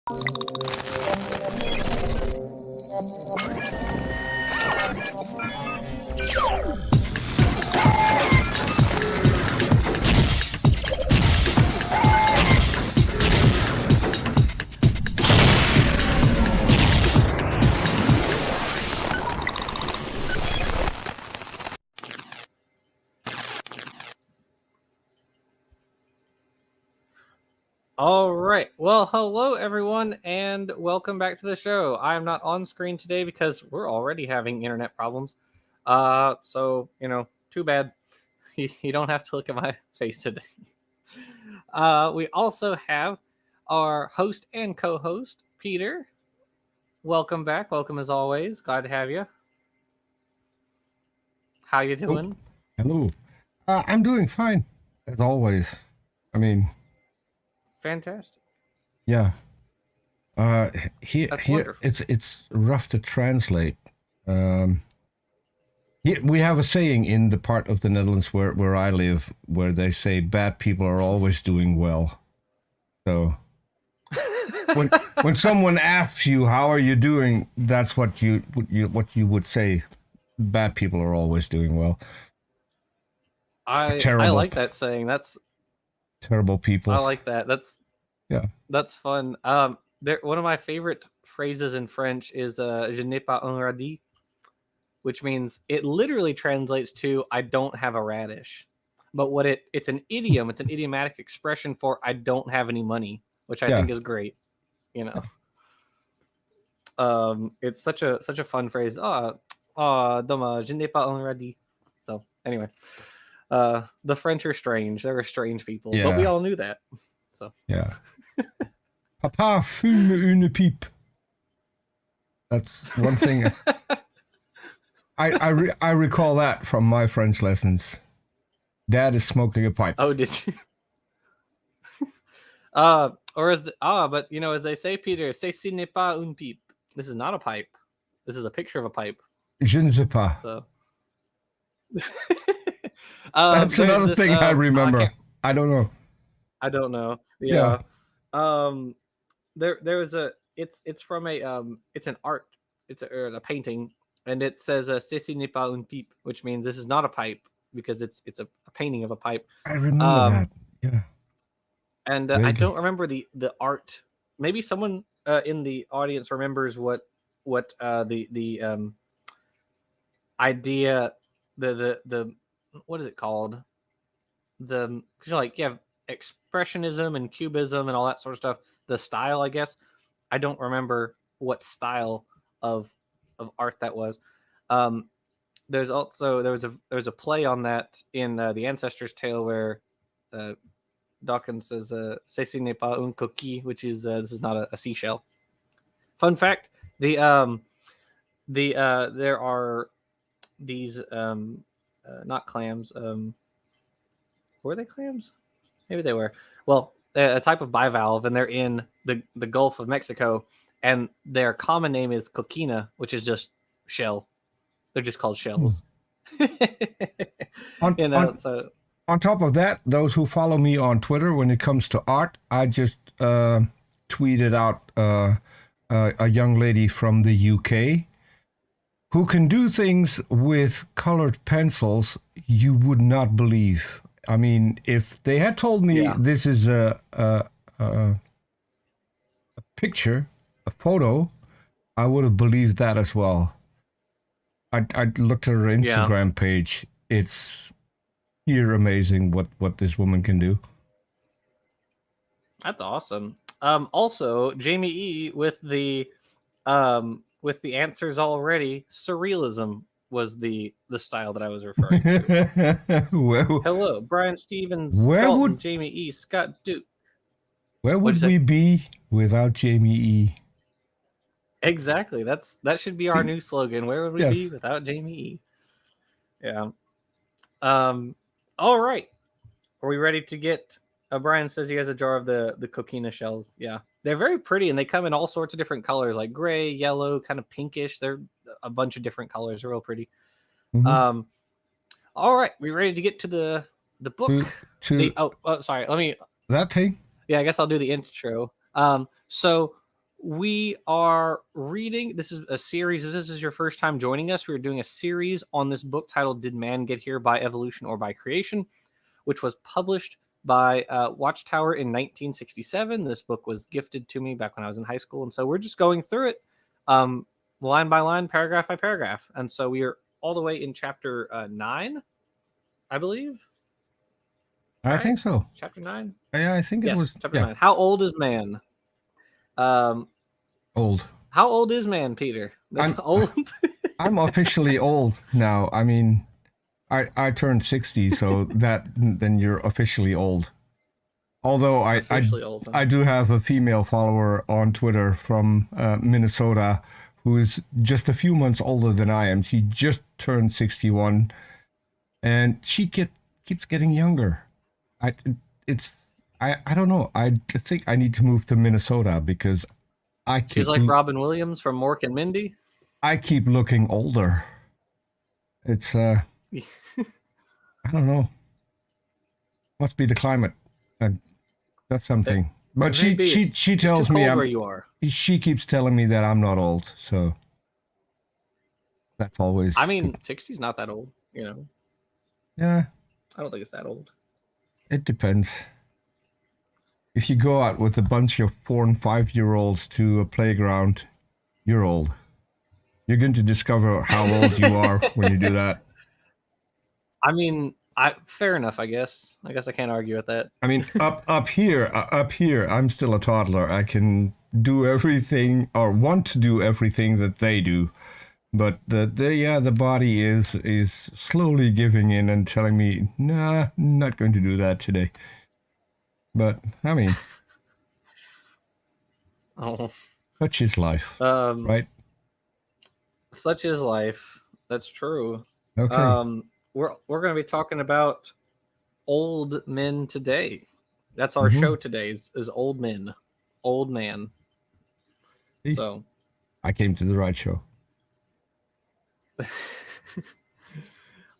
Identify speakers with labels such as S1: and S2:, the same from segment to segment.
S1: All right. Well, hello everyone, and welcome back to the show. I am not on screen today because we're already having internet problems. So too bad. You don't have to look at my face today. We also have our host and co-host, Peter. Welcome back. Welcome as always. Glad to have you. How you doing?
S2: Hello. I'm doing fine, as always. I mean,
S1: fantastic.
S2: Yeah. Here
S1: wonderful.
S2: It's rough to translate. We have a saying in the part of the Netherlands where I live, where they say bad people are always doing well. So when someone asks you how are you doing, that's what you would say. Bad people are always doing well.
S1: I like that saying. That's
S2: terrible people.
S1: I like that. That's fun. One of my favorite phrases in French is "Je n'ai pas un radis," which means it literally translates to "I don't have a radish." But it's an idiom. It's an idiomatic expression for "I don't have any money," which I think is great. It's such a fun phrase. Dommage, je n'ai pas un radis. So anyway, the French are strange. They're strange people, but we all knew that. So
S2: yeah. Papa fume une pipe. That's one thing. I recall that from my French lessons. Dad is smoking a pipe.
S1: Oh, did you? But as they say, Peter, ceci n'est pas une pipe. This is not a pipe. This is a picture of a pipe.
S2: Je ne sais pas.
S1: So.
S2: That's another thing I remember. I don't know.
S1: I don't know. Yeah. There was it's from it's an art. It's a painting, and it says "Ceci n'est pas une pipe," which means this is not a pipe because it's a painting of a pipe.
S2: I remember that. Yeah.
S1: And I don't remember the art. Maybe someone in the audience remembers what the idea, the what is it called? Because you have expressionism and cubism and all that sort of stuff. The style, I guess. I don't remember what style of art that was. There's a play on that in the Ancestor's Tale where Dawkins says "Ceci n'est pas une coquille," which is this is not a seashell. Fun fact: there are these not clams. Were they clams? Maybe they were. Well, a type of bivalve, and they're in the Gulf of Mexico, and their common name is coquina, which is just shell. They're just called shells.
S2: On top of that, those who follow me on Twitter, when it comes to art, I just tweeted out a young lady from the UK who can do things with colored pencils you would not believe. I mean, if they had told me this is a picture, a photo, I would have believed that as well. I looked at her Instagram page. It's you're amazing what this woman can do.
S1: That's awesome. Also, Jamie E with the answers already. Surrealism was the style that I was referring to.
S2: Well,
S1: hello, Brian Stevens, Dalton, Jamie E, Scott Duke.
S2: Where would we be without Jamie E?
S1: Exactly. That should be our new slogan. Where would we be without Jamie E? Yeah. All right. Are we ready to get? Brian says he has a jar of the coquina shells. Yeah, they're very pretty, and they come in all sorts of different colors, like gray, yellow, kind of pinkish. They're a bunch of different colors. They're real pretty. Mm-hmm. All right, we ready to get to the book? Sorry. Let me
S2: that thing.
S1: Yeah, I guess I'll do the intro. So we are reading. This is a series. If this is your first time joining us, we're doing a series on this book titled "Did Man Get Here by Evolution or by Creation?" which was published by Watchtower in 1967. This book was gifted to me back when I was in high school, and so we're just going through it line by line, paragraph by paragraph. And so we are all the way in chapter 9, I believe.
S2: I think so.
S1: Chapter 9?
S2: Yeah, I think it was.
S1: Chapter 9. How old is man?
S2: Old.
S1: How old is man, Peter? That's old.
S2: I'm officially old now. I mean, I turned 60, so then you're officially old. Although I do have a female follower on Twitter from Minnesota who is just a few months older than I am. She just turned 61, and she keeps getting younger. I don't know. I think I need to move to Minnesota because
S1: she's like Robin Williams from Mork and Mindy.
S2: I keep looking older. It's I don't know. Must be the climate. That's something. But she tells me
S1: where you are.
S2: She keeps telling me that I'm not old, so that's always.
S1: I mean, 60's not that old, you know.
S2: Yeah.
S1: I don't think it's that old.
S2: It depends. If you go out with a bunch of 4- and 5-year-olds to a playground, you're old. You're going to discover how old you are when you do that.
S1: I mean, fair enough, I guess. I guess I can't argue with that.
S2: I mean, up here, I'm still a toddler. I can do everything or want to do everything that they do, but the body is slowly giving in and telling me, nah, not going to do that today. But I mean, such is life, right?
S1: Such is life. That's true.
S2: Okay.
S1: We're going to be talking about old men today. That's our show today is old men, old man. So
S2: I came to the right show.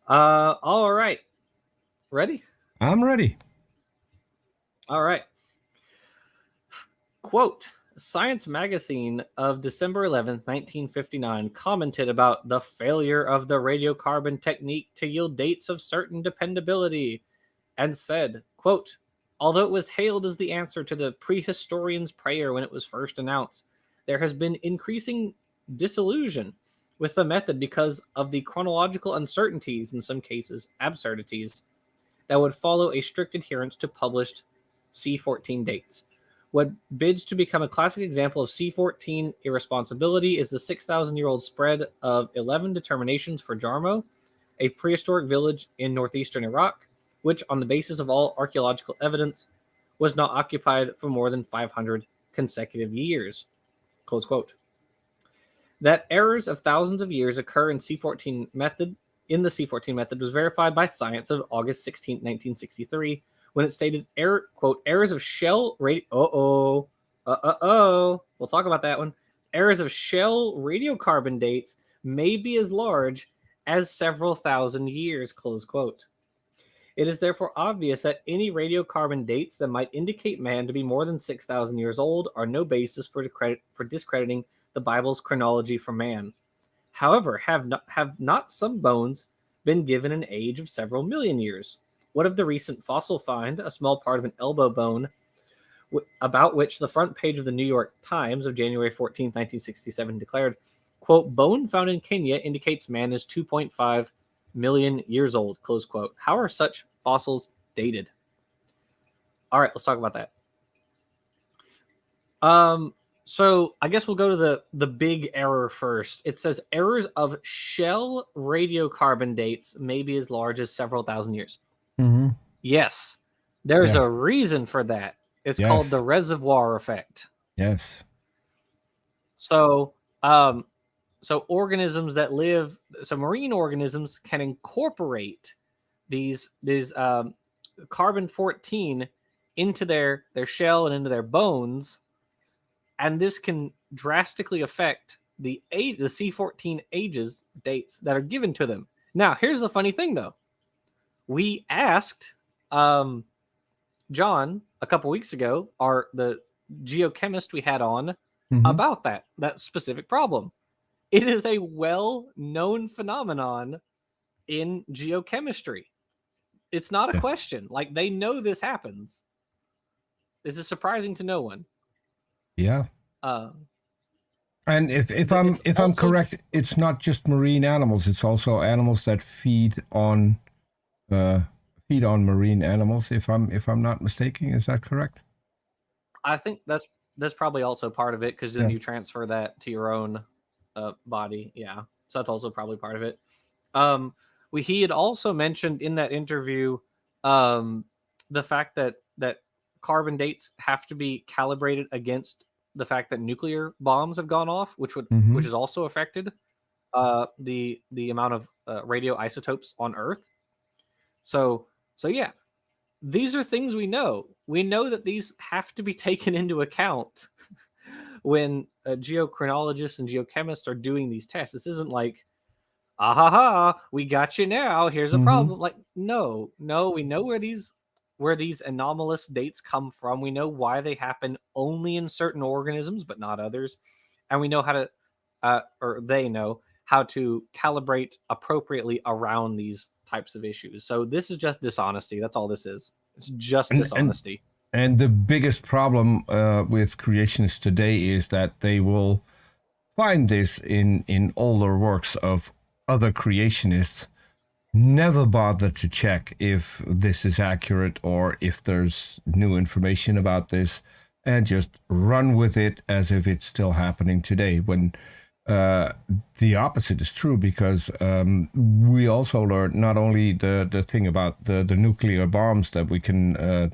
S1: All right. Ready?
S2: I'm ready.
S1: All right. Quote, Science magazine of December 11th, 1959 commented about the failure of the radiocarbon technique to yield dates of certain dependability and said, quote, although it was hailed as the answer to the prehistorian's prayer when it was first announced, there has been increasing disillusion with the method because of the chronological uncertainties, in some cases absurdities, that would follow a strict adherence to published C14 dates. What bids to become a classic example of C14 irresponsibility is the 6,000-year-old spread of 11 determinations for Jarmo, a prehistoric village in northeastern Iraq, which, on the basis of all archaeological evidence, was not occupied for more than 500 consecutive years. Close quote. That errors of thousands of years occur in the C14 method was verified by science of August 16, 1963, when it stated, quote, errors of shell we'll talk about that one. Errors of shell radiocarbon dates may be as large as several thousand years, close quote. It is therefore obvious that any radiocarbon dates that might indicate man to be more than 6,000 years old are no basis for discrediting the Bible's chronology for man. However, have not some bones been given an age of several million years? What of the recent fossil find, a small part of an elbow bone, about which the front page of the New York Times of January 14, 1967 declared, quote, bone found in Kenya indicates man is 2.5 million years old, close quote. How are such fossils dated? All right, let's talk about that. So I guess we'll go to the big error first. It says errors of shell radiocarbon dates may be as large as several thousand years.
S2: Mm-hmm.
S1: Yes, there's a reason for that. It's called the reservoir effect.
S2: Yes. So,
S1: organisms that live, marine organisms can incorporate these carbon 14 into their shell and into their bones, and this can drastically affect the C14 dates that are given to them. Now, here's the funny thing, though. We asked John a couple weeks ago, the geochemist we had on about that specific problem. It is a well-known phenomenon in geochemistry. It's not a
S2: Yes.
S1: question. Like, they know this happens. This is surprising to no one.
S2: Yeah.
S1: Uh,
S2: And if I'm correct, it's not just marine animals. It's also animals that feed on marine animals. If I'm not mistaken, is that correct?
S1: I think that's probably also part of it, because then you transfer that to your own body. Yeah, so that's also probably part of it. He had also mentioned in that interview the fact that carbon dates have to be calibrated against the fact that nuclear bombs have gone off, which has also affected the amount of radioisotopes on Earth. So yeah, these are things we know. We know that these have to be taken into account when geochronologists and geochemists are doing these tests. This isn't like, we got you now, here's a problem. Like, no, we know where these anomalous dates come from. We know why they happen only in certain organisms but not others, and we know how to or they know how to calibrate appropriately around these types of issues. So this is just dishonesty. That's all this is. It's just dishonesty.
S2: And the biggest problem with creationists today is that they will find this in older works of other creationists, never bother to check if this is accurate or if there's new information about this, and just run with it as if it's still happening today, when the opposite is true, because we also learned not only the thing about the nuclear bombs, that we can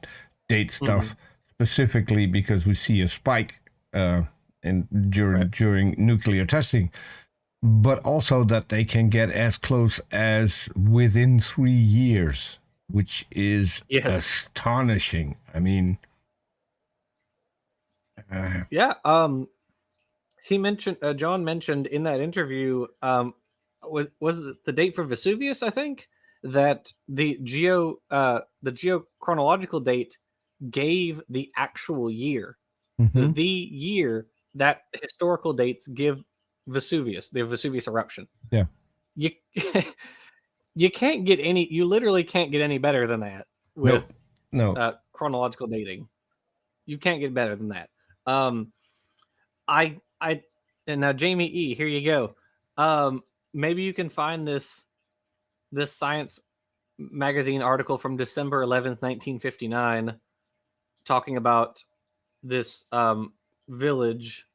S2: date stuff specifically because we see a spike during nuclear testing, but also that they can get as close as within 3 years, which is astonishing. I mean,
S1: he mentioned John mentioned in that interview, was it the date for Vesuvius, I think, that the geochronological date gave the actual year, the year that historical dates give Vesuvius, the Vesuvius eruption.
S2: Yeah.
S1: You can't get any, you literally can't get any better than that with chronological dating. You can't get better than that. And now Jamie E, here you go. Maybe you can find this Science magazine article from December 11th, 1959, talking about this village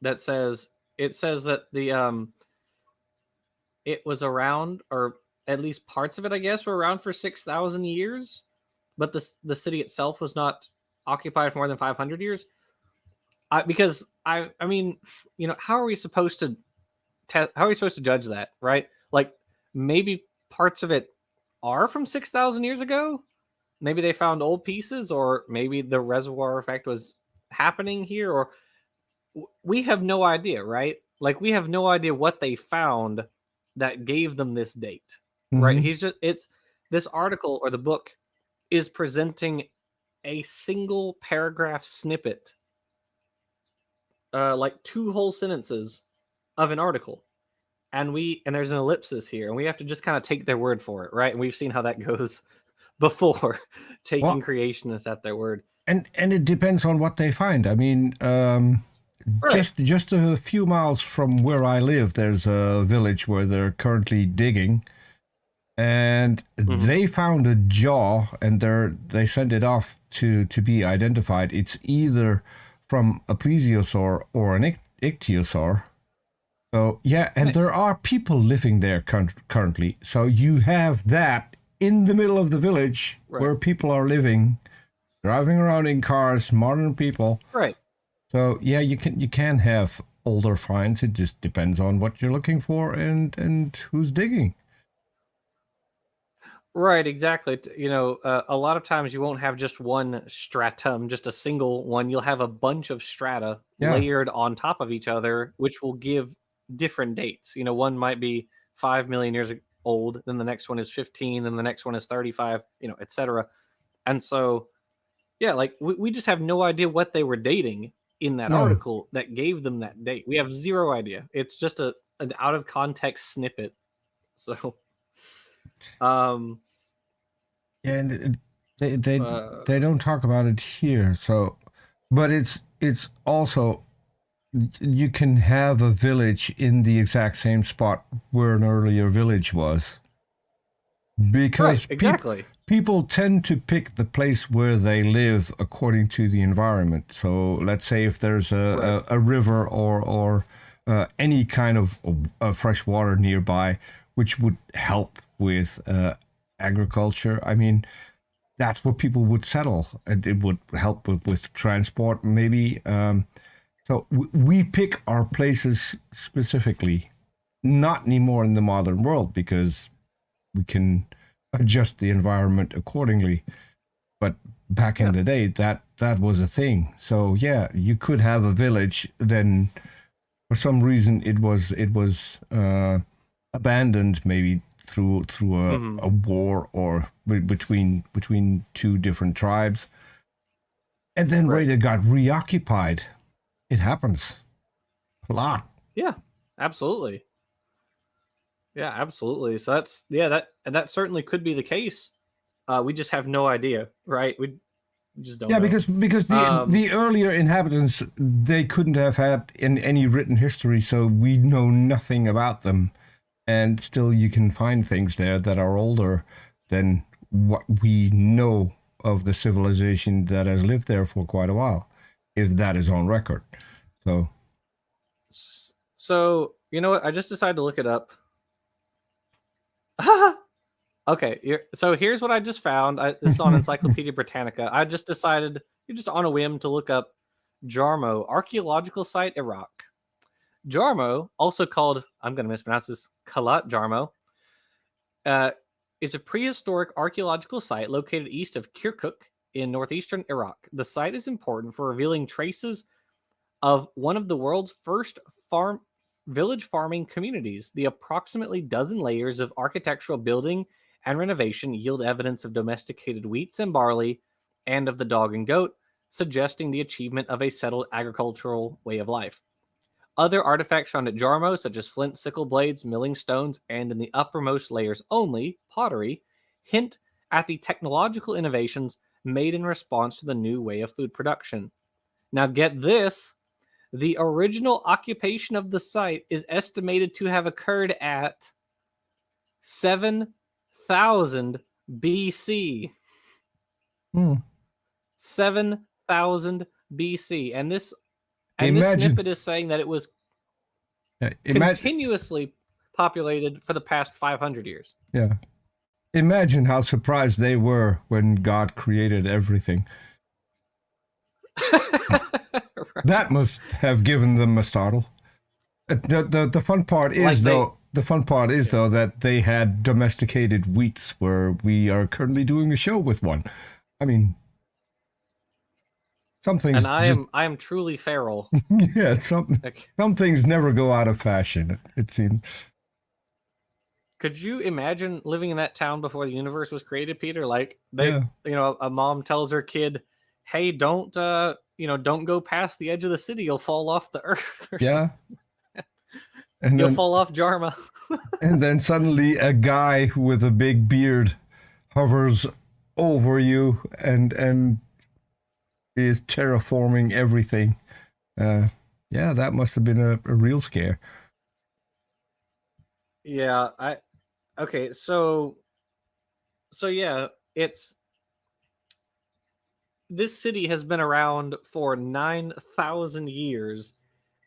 S1: that says that the it was around, or at least parts of it, I guess, were around for 6,000 years, but the city itself was not occupied for more than 500 years. Because I mean, how are we supposed to judge that, right? Like, maybe parts of it are from 6,000 years ago. Maybe they found old pieces, or maybe the reservoir effect was happening here, or we have no idea, right? Like, we have no idea what they found that gave them this date, right? This article or the book is presenting a single paragraph snippet, like 2 whole sentences of an article, and there's an ellipsis here, and we have to just kind of take their word for it, right? And we've seen how that goes before, taking creationists at their word.
S2: And it depends on what they find. I mean, just a few miles from where I live, there's a village where they're currently digging, and they found a jaw, and they sent it off to be identified. It's either from a plesiosaur or an ichthyosaur. So yeah, and there are people living there currently. So you have that in the middle of the village where people are living, driving around in cars, modern people.
S1: Right.
S2: So yeah, you can have older finds. It just depends on what you're looking for and who's digging.
S1: Right, exactly. A lot of times you won't have just one stratum, just a single one. You'll have a bunch of strata layered on top of each other, which will give different dates. One might be 5 million years old, then the next one is 15, then the next one is 35, etc. And so Yeah, like we just have no idea what they were dating in that
S2: No.
S1: article that gave them that date. We have zero idea. It's just an out of context snippet. So, um,
S2: Yeah, and they they
S1: uh,
S2: they don't talk about it here. So, but it's also, you can have a village in the exact same spot where an earlier village was,
S1: right,
S2: because
S1: exactly.
S2: people tend to pick the place where they live according to the environment. So let's say if there's
S1: Right.
S2: a river or any kind of fresh water nearby, which would help with agriculture. I mean, that's where people would settle, and it would help with transport, maybe. So we pick our places specifically, not anymore in the modern world because we can adjust the environment accordingly. But back in
S1: Yeah.
S2: the day, that was a thing. So yeah, you could have a village. Then for some reason it was abandoned, maybe through
S1: Hmm.
S2: a war or between two different tribes, and then
S1: Right.
S2: later got reoccupied. It happens a lot.
S1: Yeah. Absolutely. Yeah. Absolutely. So that's that certainly could be the case. We just have no idea, right? We just don't
S2: Yeah,
S1: know.
S2: because
S1: Um,
S2: the earlier inhabitants, they couldn't have had in any written history, so we know nothing about them. And still, you can find things there that are older than what we know of the civilization that has lived there for quite a while, if that is on record. So,
S1: so you know what? I just decided to look it up. Okay, so here's what I just found. This is on Encyclopedia Britannica. I just decided, just on a whim, to look up Jarmo, archaeological site, Iraq. Jarmo, also called, I'm going to mispronounce this, Kalat Jarmo, uh, is a prehistoric archaeological site located east of Kirkuk in northeastern Iraq. The site is important for revealing traces of one of the world's first village farming communities. The approximately dozen layers of architectural building and renovation yield evidence of domesticated wheats and barley and of the dog and goat, suggesting the achievement of a settled agricultural way of life. Other artifacts found at Jarmo, such as flint sickle blades, milling stones, and in the uppermost layers only, pottery, hint at the technological innovations made in response to the new way of food production. Now, get this, the original occupation of the site is estimated to have occurred at 7,000 BC.
S2: hmm.
S1: 7,000 BC. And this
S2: Imagine,
S1: snippet is saying that it was
S2: imagine,
S1: continuously populated for the past 500 years.
S2: yeah, imagine how surprised they were when God created everything. That must have given them a startle. The fun part is
S1: Like they, yeah.
S2: though that they had domesticated wheats where we are currently doing a show with one. I mean, some
S1: And
S2: things
S1: I
S2: just
S1: am truly feral.
S2: yeah,
S1: Like,
S2: some things never go out of fashion, it seems.
S1: could you imagine living in that town before the universe was created, Peter? Like
S2: Yeah.
S1: a mom tells her kid, "Hey, don't go past the edge of the city. You'll fall off the earth or something.
S2: Yeah. And
S1: You'll
S2: then
S1: fall off Jarma."
S2: suddenly a guy with a big beard hovers over you and is terraforming everything. Uh yeah, that must have been a real scare.
S1: Yeah, okay, so yeah, it's this city has been around for 9,000 years,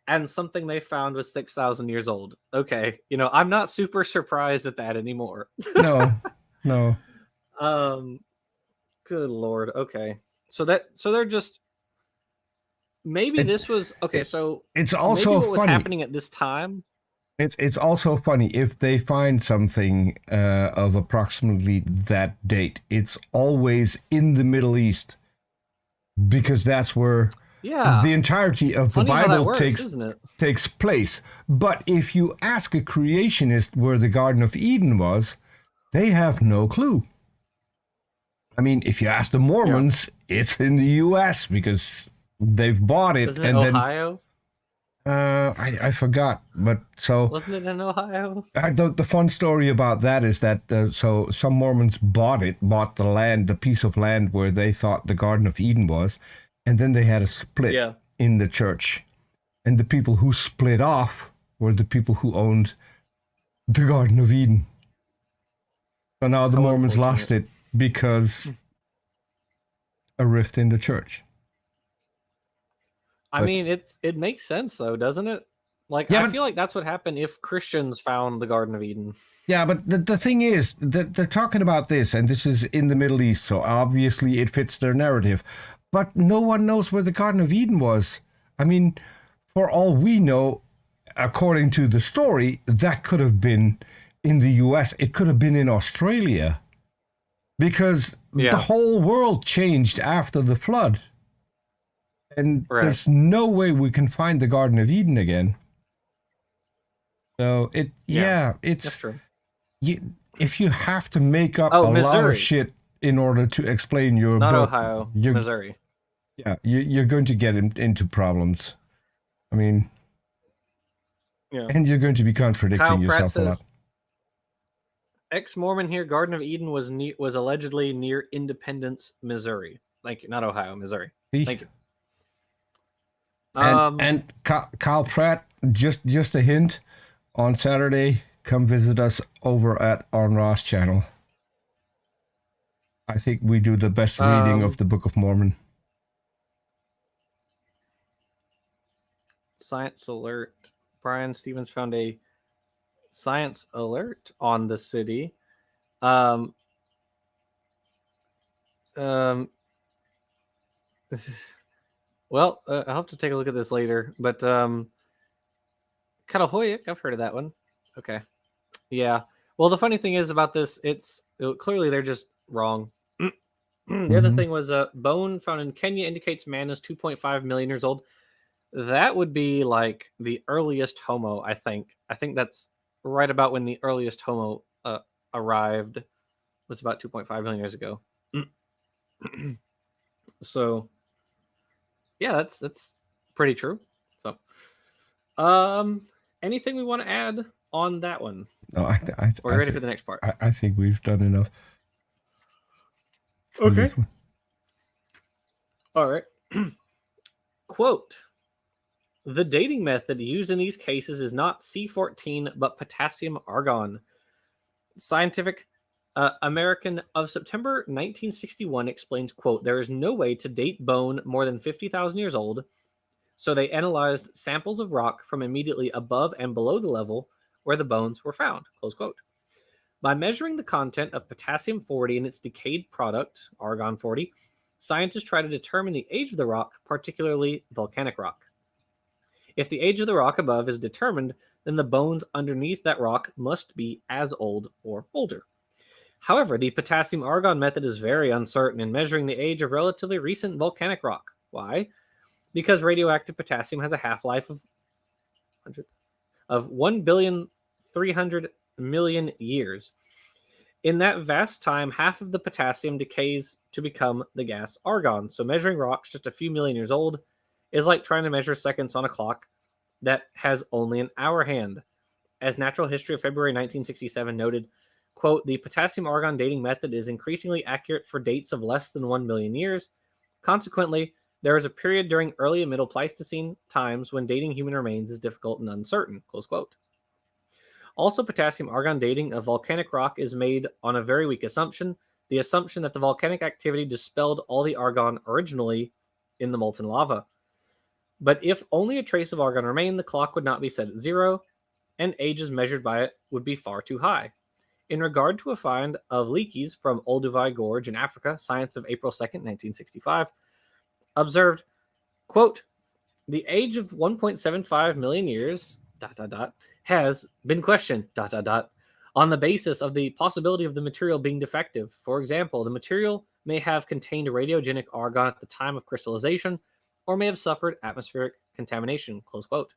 S1: and something they found was 6,000 years old. Okay, I'm not super surprised at that anymore.
S2: No. No.
S1: um Good lord. Okay. So they're just, maybe
S2: It,
S1: this was okay,
S2: it
S1: so
S2: it's
S1: maybe
S2: also
S1: what was
S2: funny.
S1: happening at this time.
S2: It's also funny if they find something of approximately that date. It's always in the Middle East because that's where
S1: Yeah.
S2: the entirety of the
S1: Funny how that
S2: Bible
S1: works,
S2: takes
S1: isn't it?
S2: takes place. But if you ask a creationist where the Garden of Eden was, they have no clue. I mean, if you ask the Mormons, it's in the U.S. because they've bought it.
S1: Isn't it
S2: And
S1: Ohio?
S2: then I forgot, but so
S1: Wasn't it in Ohio?
S2: the fun story about that is that so some Mormons bought the land, the piece of land where they thought the Garden of Eden was, and then they had a split
S1: Yeah.
S2: in the church, and the people who split off were the people who owned the Garden of Eden. So now the
S1: How
S2: Mormons
S1: unfortunate.
S2: lost it because a rift in the church.
S1: I
S2: But-
S1: mean, it makes sense though, doesn't it? Like,
S2: Yeah,
S1: I
S2: but-
S1: feel like that's what happened if Christians found the Garden of Eden.
S2: Yeah, but the thing is that they're talking about this, and this is in the Middle East, so obviously it fits their narrative. But no one knows where the Garden of Eden was. I mean, for all we know, according to the story, that could have been in the US. It could have been in Australia. Because
S1: Yeah.
S2: the whole world changed after the flood. And
S1: Right.
S2: there's no way we can find the Garden of Eden again. So
S1: That's
S2: it's
S1: true.
S2: if you have to make up
S1: Oh,
S2: a lot
S1: Missouri.
S2: of shit in order to explain your
S1: Not
S2: book,
S1: Ohio,
S2: you're,
S1: Missouri.
S2: yeah, you're going to get into problems. I mean,
S1: Yeah.
S2: and you're going to be
S1: Kyle
S2: contradicting
S1: Pratt
S2: yourself a lot.
S1: says, ex-Mormon here, Garden of Eden was allegedly near Independence, Missouri. Thank you. Not Ohio, Missouri.
S2: See?
S1: Thank you.
S2: And Kyle Pratt, just a hint, on Saturday, come visit us over at On Ross channel. I think we do the best reading of the Book of Mormon.
S1: Science alert. Brian Stevens found a science alert on the city. Well, I'll have to take a look at this later. But Katahoyuk, I've heard of that one. Okay. Yeah. Well, the funny thing is about this, clearly they're just wrong. The other thing was a bone found in Kenya indicates man is 2.5 million years old. That would be like the earliest Homo, I think. I think that's right about when the earliest Homo arrived, was about 2.5 million years ago. So, yeah, that's pretty true. So, anything we want to add on that one?
S2: No,
S1: We're ready for the next part.
S2: I think we've done enough.
S1: Okay. All right. Quote, the dating method used in these cases is not C14, but potassium-argon. Scientific American of September 1961 explains, quote, there is no way to date bone more than 50,000 years old, so they analyzed samples of rock from immediately above and below the level where the bones were found, close quote. By measuring the content of potassium-40 in its decayed product, argon-40, scientists try to determine the age of the rock, particularly volcanic rock. If the age of the rock above is determined, then the bones underneath that rock must be as old or older. However, the potassium-argon method is very uncertain in measuring the age of relatively recent volcanic rock. Why? Because radioactive potassium has a half-life of 1,300,000,000 years. In that vast time, half of the potassium decays to become the gas argon. So measuring rocks just a few million years old is like trying to measure seconds on a clock that has only an hour hand. As Natural History of February 1967 noted, quote, the potassium-argon dating method is increasingly accurate for dates of less than 1 million years. Consequently, there is a period during early and middle Pleistocene times when dating human remains is difficult and uncertain, close quote. Also, potassium-argon dating of volcanic rock is made on a very weak assumption, the assumption that the volcanic activity dispelled all the argon originally in the molten lava. But if only a trace of argon remained, the clock would not be set at 0, and ages measured by it would be far too high. In regard to a find of leakies from Olduvai Gorge in Africa, Science of April 2nd, 1965, observed, quote, the age of 1.75 million years, ... has been questioned, ... on the basis of the possibility of the material being defective. For example, the material may have contained radiogenic argon at the time of crystallization, or may have suffered atmospheric contamination, close quote.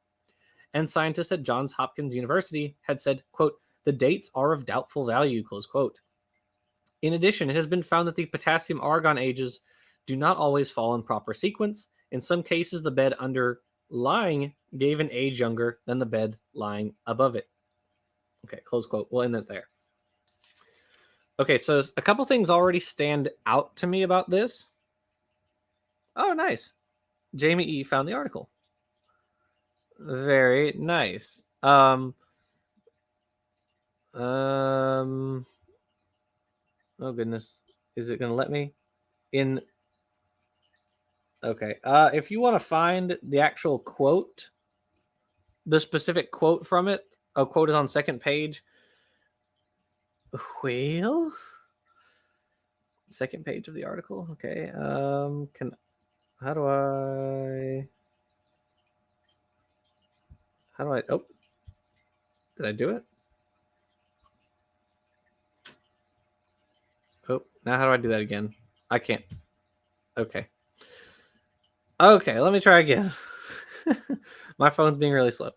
S1: And scientists at Johns Hopkins University had said, quote, the dates are of doubtful value, close quote. In addition, it has been found that the potassium-argon ages do not always fall in proper sequence. In some cases, the bed underlying gave an age younger than the bed lying above it. Okay, close quote. We'll end it there. Okay, so a couple things already stand out to me about this. Oh, nice. Jamie E. found the article. Very nice. Oh goodness. Is it going to let me? Okay. If you want to find the actual quote, the specific quote from it, a quote is on second page. Well, second page of the article. Okay. How do I? Oh, did I do it? Oh, now how do I do that again? I can't. Okay. Okay, let me try again. My phone's being really slow.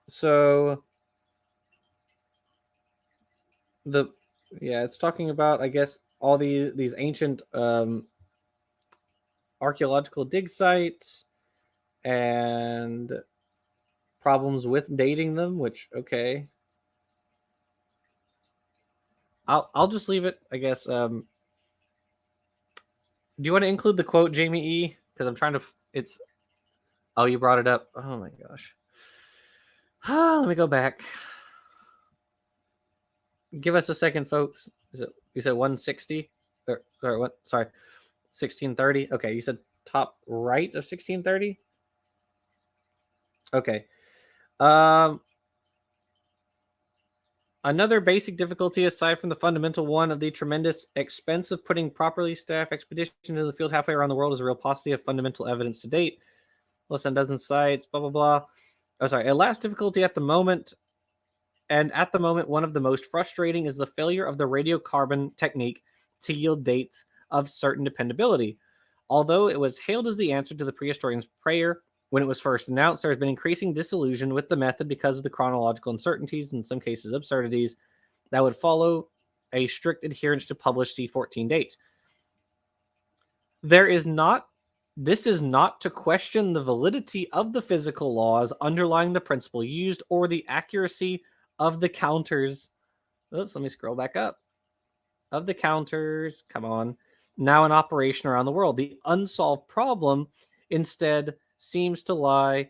S1: So it's talking about, I guess, all these ancient archaeological dig sites and problems with dating them, which, okay. I'll just leave it, I guess. Do you want to include the quote, Jamie E? Because I'm trying to. Oh, you brought it up. Oh my gosh. Let me go back. Give us a second, folks. You said 160 or what? Sorry, 1630. Okay, you said top right of 1630. Okay. Another basic difficulty, aside from the fundamental one of the tremendous expense of putting properly staffed expeditions into the field halfway around the world, is a real paucity of fundamental evidence to date. Less than a dozen sites, blah, blah, blah. Oh, sorry. A last difficulty at the moment, one of the most frustrating, is the failure of the radiocarbon technique to yield dates of certain dependability. Although it was hailed as the answer to the prehistorian's prayer when it was first announced, there has been increasing disillusion with the method because of the chronological uncertainties, in some cases absurdities, that would follow a strict adherence to published C14 dates. This is not to question the validity of the physical laws underlying the principle used or the accuracy of the counters. Oops, let me scroll back up. Of the counters, come on, now in operation around the world. The unsolved problem instead seems to lie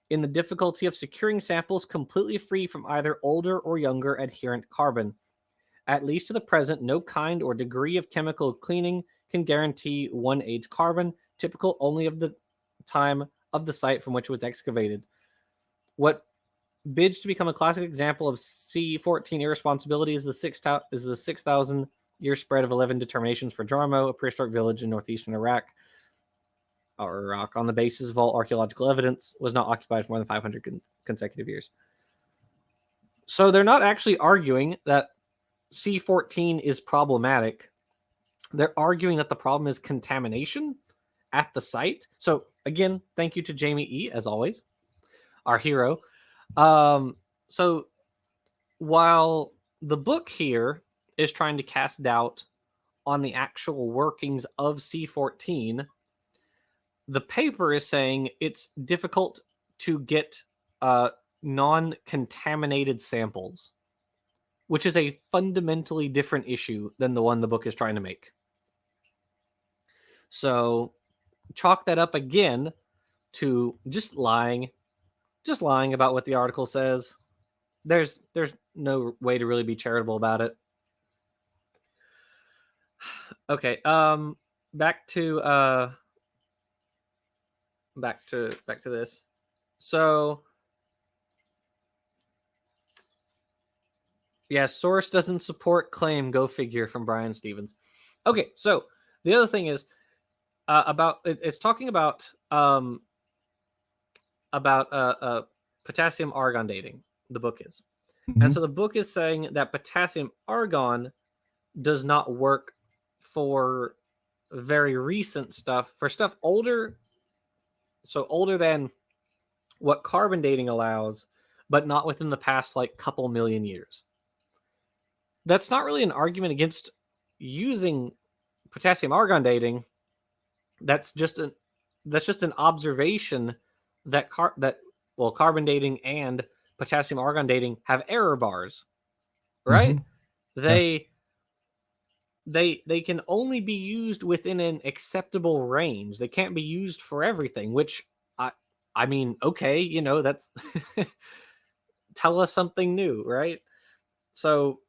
S1: in the difficulty of securing samples completely free from either older or younger adherent carbon. At least to the present, no kind or degree of chemical cleaning can guarantee one age carbon, typical only of the time of the site from which it was excavated. What bids to become a classic example of C14 irresponsibility is the 6,000 year spread of 11 determinations for Jarmo, a prehistoric village in northeastern Iraq, on the basis of all archaeological evidence, was not occupied for more than 500 consecutive years. So they're not actually arguing that C14 is problematic. They're arguing that the problem is contamination at the site. So again, thank you to Jamie E, as always, our hero. So while the book here is trying to cast doubt on the actual workings of C14, the paper is saying it's difficult to get non-contaminated samples, which is a fundamentally different issue than the one the book is trying to make. So chalk that up again to just lying about what the article says. There's no way to really be charitable about it. Okay, back to this. So yeah, source doesn't support claim, go figure, from Brian Stevens. Okay, so the other thing is it's talking about potassium-argon dating. The book is. Mm-hmm. And so the book is saying that potassium-argon does not work for very recent stuff, for stuff older, so older than what carbon dating allows, but not within the past like couple million years. that's not really an argument against using potassium-argon dating. That's just an observation that carbon dating and potassium-argon dating have error bars, right?
S2: Yes.
S1: They can only be used within an acceptable range. They can't be used for everything, which I mean, okay, that's tell us something new, right? So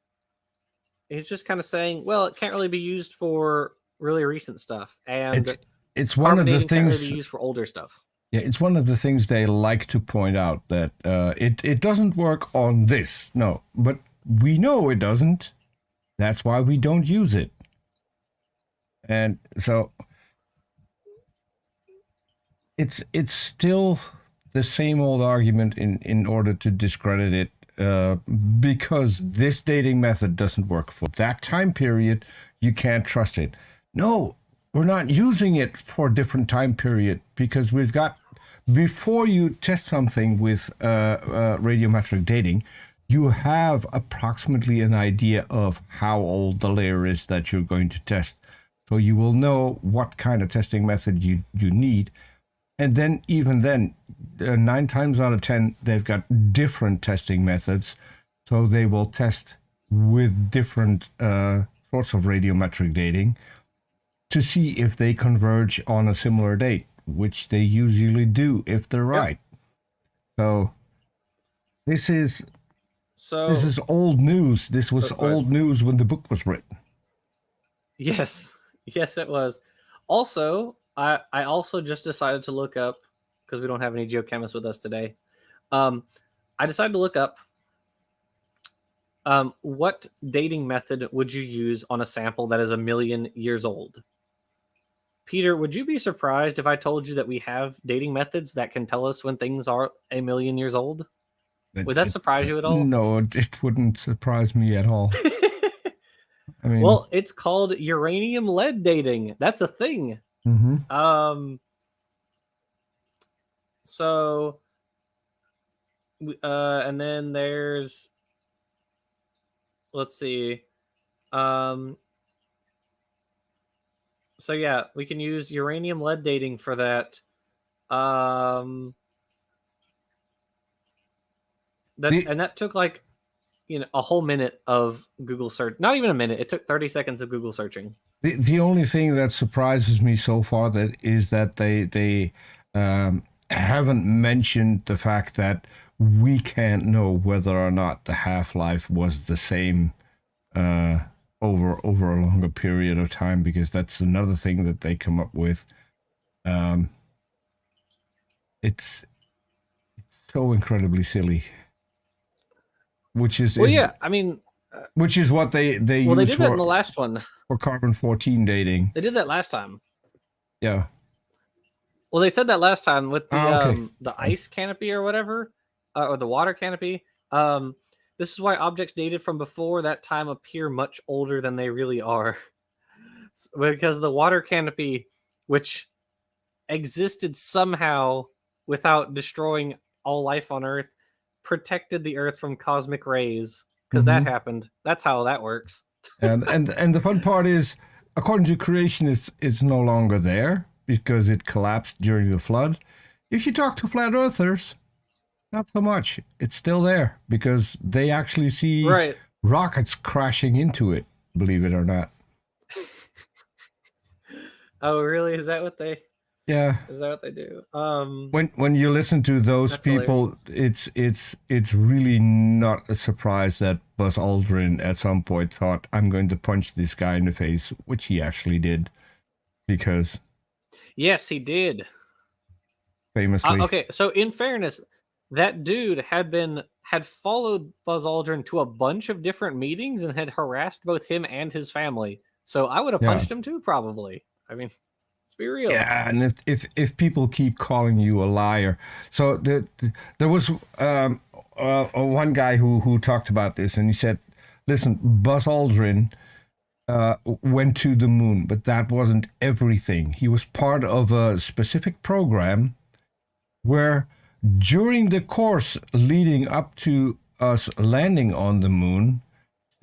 S1: he's just kind of saying, well, it can't really be used for really recent stuff, and
S2: it's one
S1: carbon
S2: of the
S1: dating can't really
S2: things.
S1: be used for older stuff.
S2: Yeah, it's one of the things they like to point out, that it doesn't work on this. No, but we know it doesn't. That's why we don't use it. And so it's still the same old argument in order to discredit it, because this dating method doesn't work for that time period. You can't trust it. No, we're not using it for a different time period, because we've got, before you test something with radiometric dating, you have approximately an idea of how old the layer is that you're going to test. So you will know what kind of testing method you need. And then, even then, 9 times out of 10, they've got different testing methods. So they will test with different sorts of radiometric dating to see if they converge on a similar date, which they usually do if they're right. So this is old news. This was old news when the book was written.
S1: Yes, it was. Also, I also just decided to look up, because we don't have any geochemists with us today. I decided to look up what dating method would you use on a sample that is 1 million years old? Peter, would you be surprised if I told you that we have dating methods that can tell us when things are 1 million years old? Would that surprise you at all?
S2: No, it wouldn't surprise me at all. I mean,
S1: well, it's called uranium lead dating. That's a thing. So, and then there's, let's see. So yeah, we can use uranium lead dating for that. And that took like, a whole minute of Google search. Not even a minute. It took 30 seconds of Google searching.
S2: The only thing that surprises me so far is that they haven't mentioned the fact that we can't know whether or not the half-life was the same over a longer period of time, because that's another thing that they come up with. It's so incredibly silly. Which is
S1: I mean,
S2: which is what they
S1: use. Well, they did that in the last one
S2: for carbon-14 dating.
S1: They did that last time.
S2: Yeah.
S1: Well, they said that last time with the the ice canopy or whatever, or the water canopy. This is why objects dated from before that time appear much older than they really are, because the water canopy, which existed somehow without destroying all life on Earth, protected the Earth from cosmic rays, because that happened. That's how that works.
S2: and the fun part is, according to creationists, it's no longer there because it collapsed during the flood. If you talk to flat earthers, not so much. It's still there because they actually see rockets crashing into it, believe it or not.
S1: Oh, really? Is that what they...
S2: Yeah.
S1: Is that what they do?
S2: When you listen to those people, hilarious. It's really not a surprise that Buzz Aldrin at some point thought, I'm going to punch this guy in the face, which he actually did, because...
S1: Yes, he did.
S2: Famously.
S1: Okay, so in fairness, that dude had followed Buzz Aldrin to a bunch of different meetings and had harassed both him and his family. So I would have punched him too, probably. I mean... Let's be real.
S2: Yeah, and if people keep calling you a liar, so there was one guy who talked about this, and he said, "Listen, Buzz Aldrin went to the moon, but that wasn't everything. He was part of a specific program where, during the course leading up to us landing on the moon,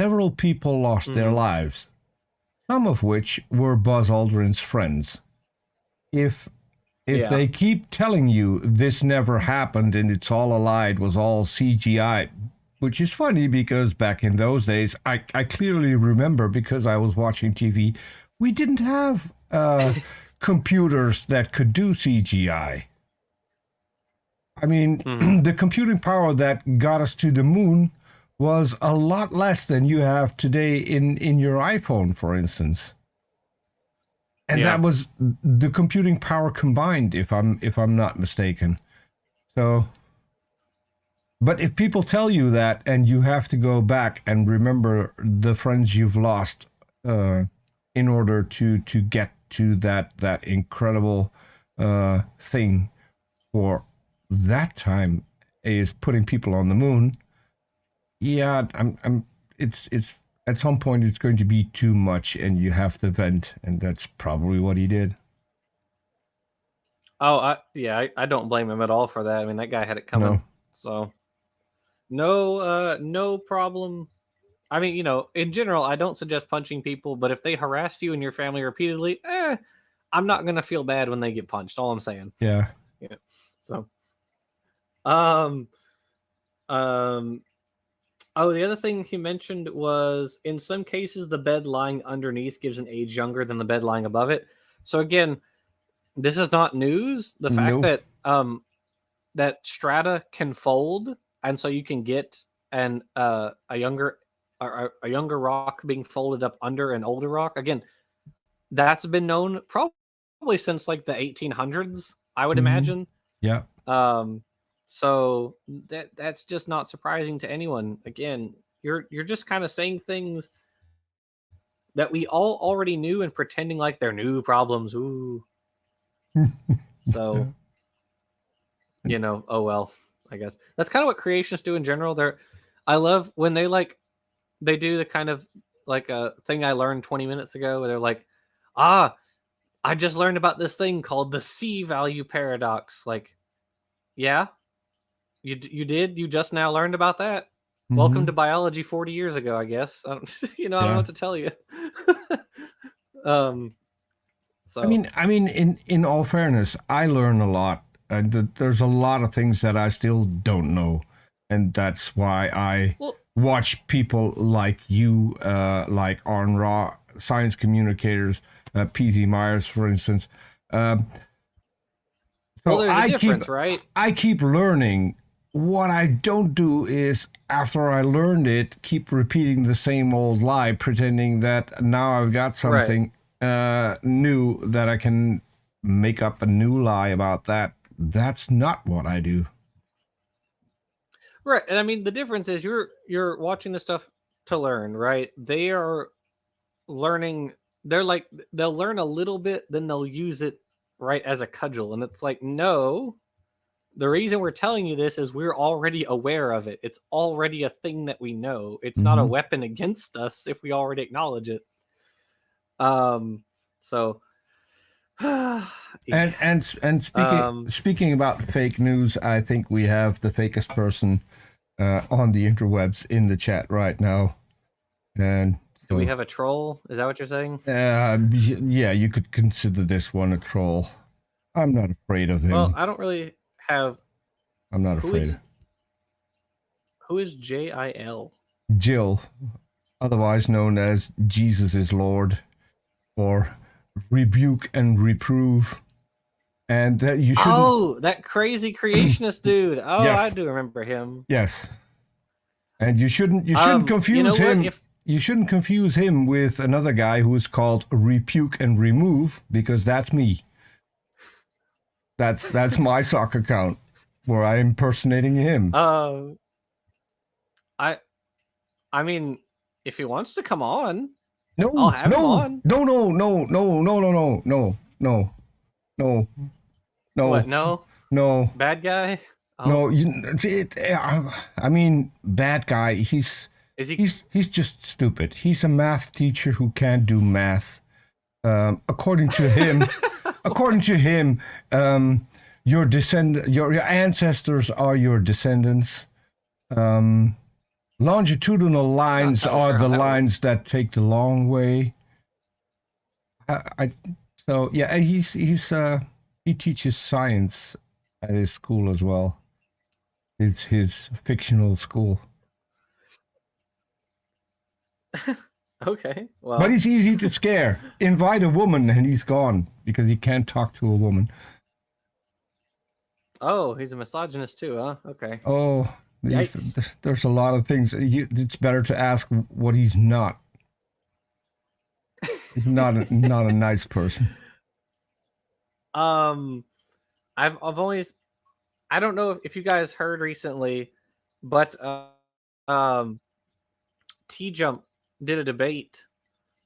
S2: several people lost their lives, some of which were Buzz Aldrin's friends. If they keep telling you this never happened and it's all a lie, it was all CGI, which is funny because back in those days, I clearly remember because I was watching TV, we didn't have computers that could do CGI. I mean, the computing power that got us to the moon was a lot less than you have today in your iPhone, for instance. And that was the computing power combined, if I'm not mistaken. So, but if people tell you that, and you have to go back and remember the friends you've lost, in order to get to that incredible thing for that time is putting people on the moon. Yeah, it's at some point it's going to be too much and you have to vent, and that's probably what he did.
S1: Oh, I don't blame him at all for that. I mean, that guy had it coming.
S2: No.
S1: So no problem. I mean, in general, I don't suggest punching people, but if they harass you and your family repeatedly, I'm not gonna feel bad when they get punched. All I'm saying.
S2: Yeah.
S1: Yeah. So, oh, the other thing he mentioned was in some cases the bed lying underneath gives an age younger than the bed lying above it. So again, this is not news. The fact that that strata can fold, and so you can get a younger rock being folded up under an older rock. Again, that's been known probably since like the 1800s, I would imagine.
S2: Yeah.
S1: So that's just not surprising to anyone. Again, you're just kind of saying things that we all already knew and pretending like they're new problems. Ooh. So, oh well, I guess that's kind of what creationists do in general. I love when they do the kind of like a thing I learned 20 minutes ago where they're like, I just learned about this thing called the C-value paradox. Like, yeah, you did? You just now learned about that? Welcome to biology 40 years ago, I guess. I don't know what to tell you. So
S2: I mean, in all fairness, I learn a lot, and there's a lot of things that I still don't know, and that's why I watch people like you, like Arn Ra, science communicators, P.Z. Myers, for instance. So
S1: there's a difference, right?
S2: I keep learning. What I don't do is, after I learned it, keep repeating the same old lie, pretending that now I've got something new that I can make up a new lie about that. That's not what I do.
S1: Right. And I mean, the difference is you're watching this stuff to learn, right? They are learning. They'll learn a little bit, then they'll use it right as a cudgel. And it's like, no, the reason we're telling you this is we're already aware of it. It's already a thing that we know. It's not a weapon against us if we already acknowledge it. So
S2: and speaking about fake news, I think we have the fakest person on the interwebs in the chat right now. And
S1: do we have a troll? Is that what you're saying?
S2: Yeah, you could consider this one a troll. I'm not afraid of him.
S1: Well, I don't really have.
S2: I'm not afraid.
S1: Who is Jil?
S2: Jill, otherwise known as Jesus is Lord, or rebuke and reprove. And that you shouldn't.
S1: Oh, that crazy creationist dude. Oh,
S2: yes.
S1: I do remember him.
S2: Yes. And you shouldn't confuse him. You shouldn't confuse him with another guy who is called Rebuke and Remove, because that's me. That's my sock account where I'm impersonating him.
S1: I mean, if he wants to come on,
S2: no,
S1: I'll have him on.
S2: No.
S1: What? No.
S2: No.
S1: Bad guy.
S2: Oh. No. I mean, bad guy. He's just stupid. He's a math teacher who can't do math. According to him, your ancestors are your descendants. Longitudinal lines
S1: entirely
S2: are
S1: sure how
S2: the
S1: that
S2: lines that take the long way. I so yeah, he teaches science at his school as well. It's his fictional school.
S1: Okay,
S2: But
S1: well,
S2: he's easy to scare. Invite a woman and he's gone because he can't talk to a woman.
S1: oh, he's a misogynist too, huh? Okay.
S2: Oh,
S1: Yikes.
S2: there's a lot of things. It's better to ask what he's not. He's not a nice person.
S1: I've always, I don't know if you guys heard recently, but T Jump did a debate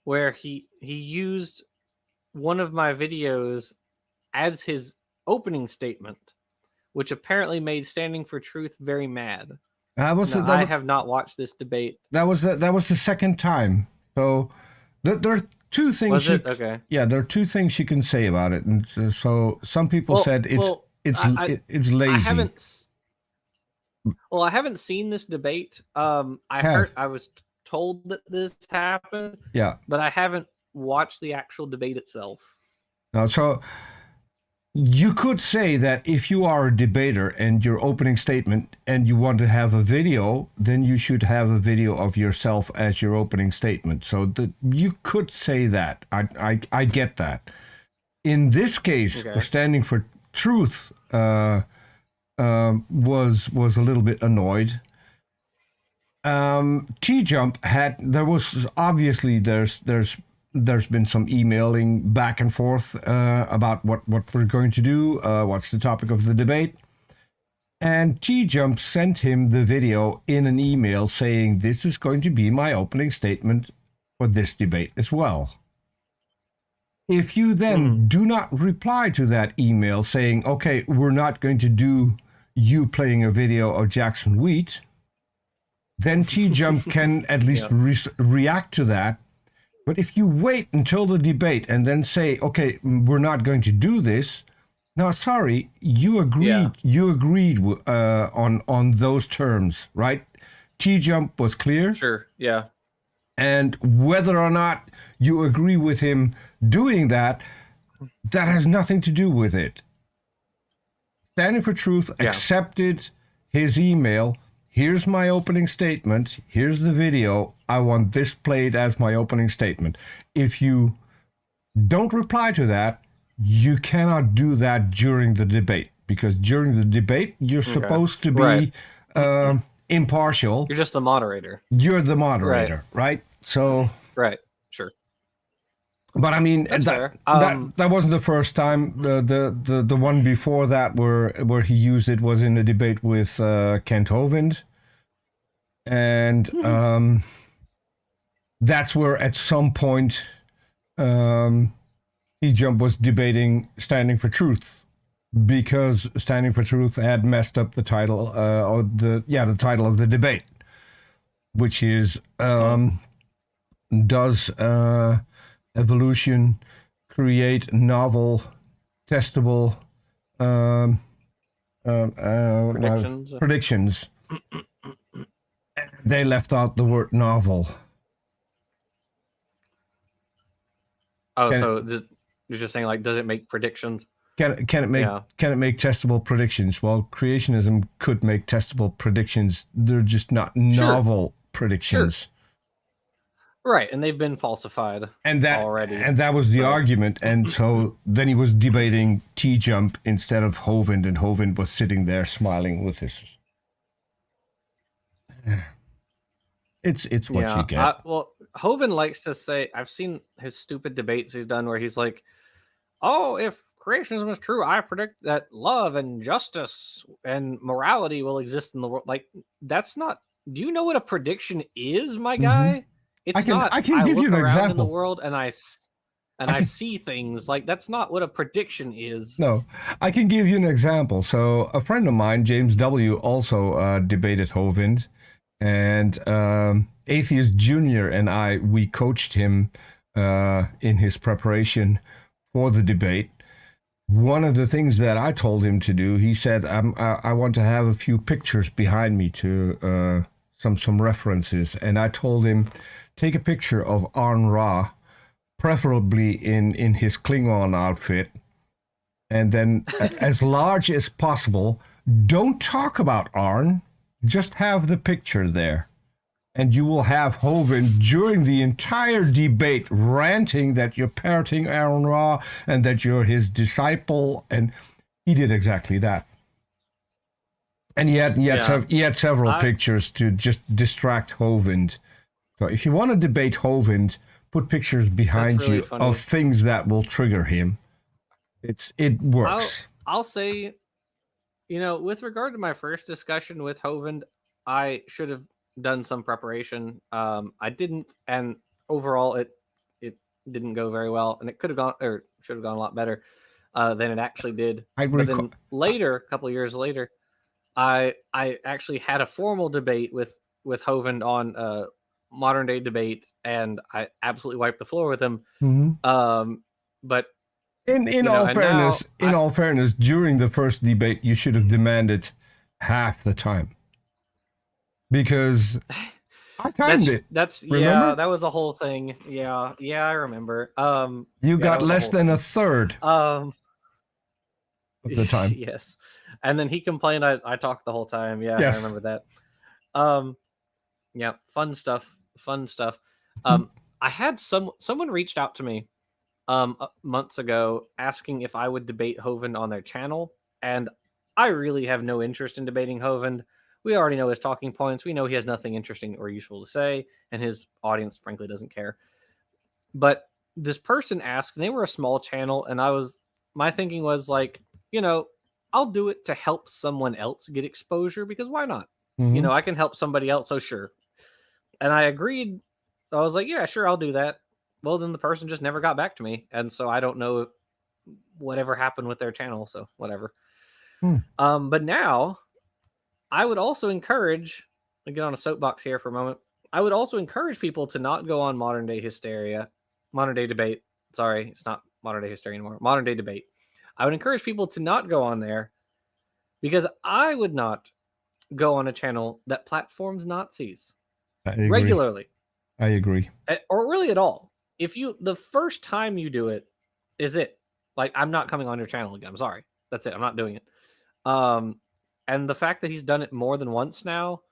S1: where he used one of my videos as his opening statement, which apparently made Standing for Truth very mad. Now, I have not watched this debate.
S2: That was the second time. So there are two things.
S1: Was it? Okay.
S2: Yeah, there are two things you can say about it, and so some people said it's lazy.
S1: I haven't seen this debate. I was told that this happened.
S2: Yeah,
S1: but I haven't watched the actual debate itself.
S2: No, so you could say that if you are a debater and your opening statement and you want to have a video, then you should have a video of yourself as your opening statement. So you could say that. I get that. In this case,
S1: Okay.
S2: Standing for Truth was a little bit annoyed. T-Jump there's been some emailing back and forth about what we're going to do, what's the topic of the debate. And T-Jump sent him the video in an email saying, this is going to be my opening statement for this debate as well. If you then do not reply to that email saying, okay, we're not going to do you playing a video of Jackson Wheat, then T-Jump can at least react to that. But if you wait until the debate and then say, okay, we're not going to do this, no, sorry, you agreed. Yeah. You agreed on those terms, right? T-Jump was clear.
S1: Sure, yeah.
S2: And whether or not you agree with him doing that, that has nothing to do with it. Standing for Truth accepted his email. Here's my opening statement. Here's the video. I want this played as my opening statement. If you don't reply to that, you cannot do that during the debate, because during the debate, you're supposed to be impartial.
S1: You're just the moderator.
S2: You're the moderator, right? So.
S1: Right, sure.
S2: But I mean, that wasn't the first time. The one before that where he used it was in a debate with Kent Hovind, and that's where at some point T-Jump was debating Standing for Truth, because Standing for Truth had messed up the title the title of the debate, which is does evolution create novel, testable predictions. They left out the word novel.
S1: Oh, so you're just saying, like, does it make predictions?
S2: Can it make testable predictions? Well, creationism could make testable predictions. They're just not novel predictions.
S1: Sure. Right, and they've been falsified already.
S2: And that was the argument. And so then he was debating T-Jump instead of Hovind, and Hovind was sitting there smiling with his... It's what you get.
S1: Well, Hovind likes to say, I've seen his stupid debates he's done where he's like, oh, if creationism is true, I predict that love and justice and morality will exist in the world. Like, that's not... Do you know what a prediction is, my guy? It's not. I can give you an example in the world, and I see things. Like, that's not what a prediction is.
S2: No, I can give you an example. So a friend of mine, James W., also debated Hovind, and Atheist Junior and we coached him in his preparation for the debate. One of the things that I told him to do, he said, I want to have a few pictures behind me to some references, and I told him take a picture of Arn Ra, preferably in his Klingon outfit, and then as large as possible. Don't talk about Arn, just have the picture there. And you will have Hovind during the entire debate ranting that you're parroting Arn Ra and that you're his disciple, and he did exactly that. And he had several pictures to just distract Hovind. So if you want to debate Hovind, put pictures behind really you funny. Of things that will trigger him. It works.
S1: I'll say, with regard to my first discussion with Hovind, I should have done some preparation. I didn't, and overall it didn't go very well, and it could have gone, or should have gone a lot better than it actually did. But then later, a couple of years later, I actually had a formal debate with Hovind on modern day debate, and I absolutely wiped the floor with him.
S2: Mm-hmm.
S1: But
S2: in all fairness, during the first debate, you should have demanded half the time. Because I timed it.
S1: Yeah, that was a whole thing. Yeah, I remember.
S2: You got less than a third of the time.
S1: Yes. And then he complained I talked the whole time. Yeah, yes. I remember that. Yeah, fun stuff. I had someone reached out to me months ago asking if I would debate Hovind on their channel, and I really have no interest in debating Hovind. We already know his talking points. We know he has nothing interesting or useful to say, and his audience, frankly, doesn't care. But this person asked, and they were a small channel, and my thinking was like, I'll do it to help someone else get exposure, because why not? Mm-hmm. I can help somebody else, so sure. And I agreed. I was like, yeah, sure, I'll do that. Well, then the person just never got back to me, and so I don't know whatever happened with their channel, so whatever. But now I would also encourage, I'll get on a soapbox here for a moment. I would also encourage people to not go on modern day debate. Sorry, it's not modern day hysteria anymore. Modern day debate. I would encourage people to not go on there, because I would not go on a channel that platforms Nazis regularly.
S2: I agree.
S1: Or really at all. The first time you do it is it. Like, I'm not coming on your channel again. I'm sorry. That's it. I'm not doing it. And the fact that he's done it more than once now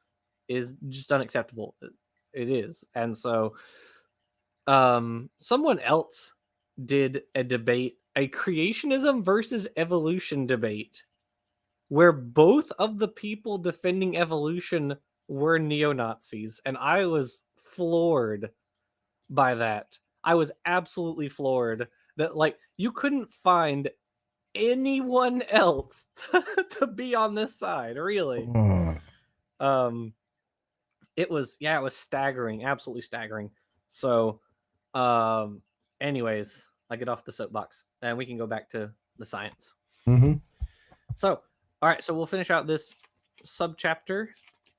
S1: is just unacceptable. It is. And so someone else did a debate, a creationism versus evolution debate, where both of the people defending evolution were neo-Nazis. And I was floored by that. I was absolutely floored that, like, you couldn't find anyone else to be on this side, really. It was staggering, absolutely staggering. So anyways, I get off the soapbox and we can go back to the science.
S2: Mm-hmm.
S1: So all right, so we'll finish out this sub chapter,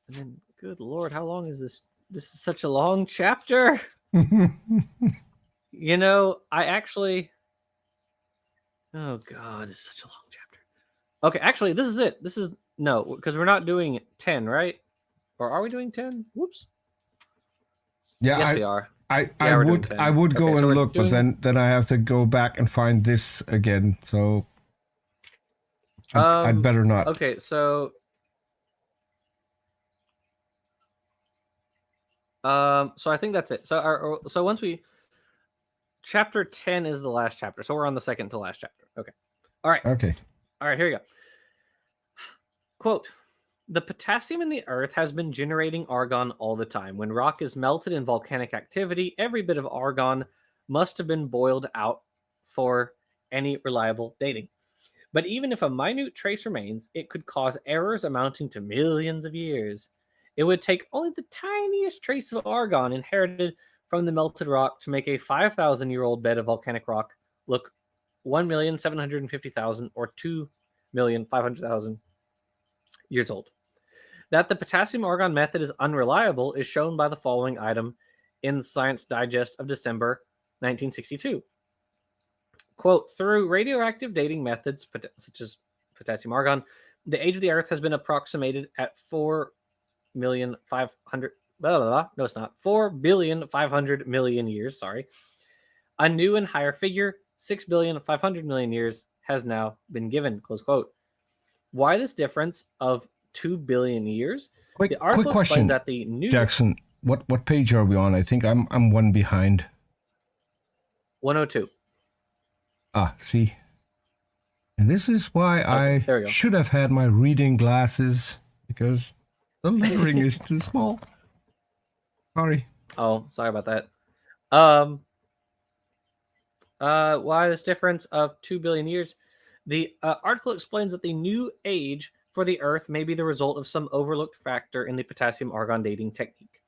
S1: and then good lord, how long is this? This is such a long chapter. I actually, oh god, this is such a long chapter. Okay, actually, this is it. This is no, because we're not doing 10, right? Or are we doing 10? Whoops.
S2: Yeah,
S1: yes, we are.
S2: I would go and look, but then I have to go back and find this again. So I'd better not.
S1: Okay, so I think that's it. So once chapter 10 is the last chapter. So we're on the second to last chapter. Okay. All right.
S2: Okay.
S1: All right, here we go. Quote, the potassium in the earth has been generating argon all the time. When rock is melted in volcanic activity, every bit of argon must have been boiled out for any reliable dating. But even if a minute trace remains, it could cause errors amounting to millions of years. It would take only the tiniest trace of argon inherited from the melted rock to make a 5,000-year-old bed of volcanic rock look 1,750,000 or 2,500,000 years old. That the potassium-argon method is unreliable is shown by the following item in Science Digest of December 1962. Quote, through radioactive dating methods, such as potassium-argon, the age of the Earth has been approximated at 4 million 500 blah, blah, blah. No, it's not. 4,500,000,000 years. Sorry. A new and higher figure, 6,500,000,000 years, has now been given. Close quote. Why this difference of 2 billion years? The
S2: Quick
S1: article explains
S2: question,
S1: that the new
S2: Jackson. What page are we on? I think I'm one behind.
S1: 102.
S2: See. And this is why
S1: there we
S2: I
S1: go.
S2: should have had my reading glasses, because the lettering is too small. Sorry.
S1: Oh, sorry about that. Why this difference of 2 billion years? The article explains that the new age for the Earth may be the result of some overlooked factor in the potassium-argon dating technique.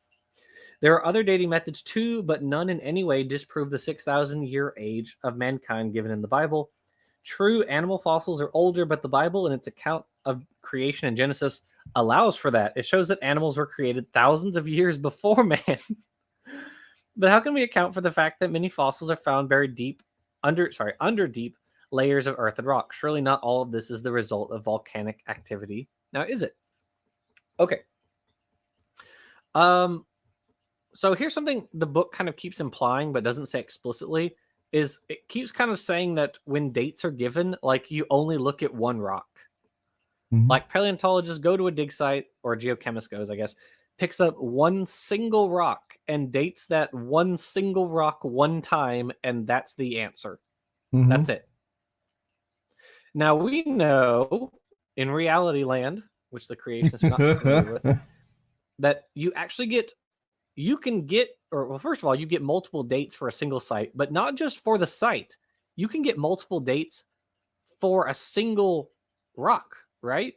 S1: There are other dating methods too, but none in any way disprove the 6,000-year age of mankind given in the Bible. True, animal fossils are older, but the Bible, in its account of creation and Genesis, allows for that. It shows that animals were created thousands of years before man. But how can we account for the fact that many fossils are found buried deep under deep layers of earth and rock? Surely not all of this is the result of volcanic activity. Now, is it? Okay. So here's something the book kind of keeps implying but doesn't say explicitly, is it keeps kind of saying that when dates are given, like, you only look at one rock.
S2: Mhm.
S1: Like, paleontologists go to a dig site, or a geochemist goes, I guess, picks up one single rock and dates that one single rock one time, and that's the answer.
S2: Mhm.
S1: That's it. Now, we know in reality land, which the creationists are not familiar with, that you can get, well, first of all, you get multiple dates for a single site, but not just for the site. You can get multiple dates for a single rock, right?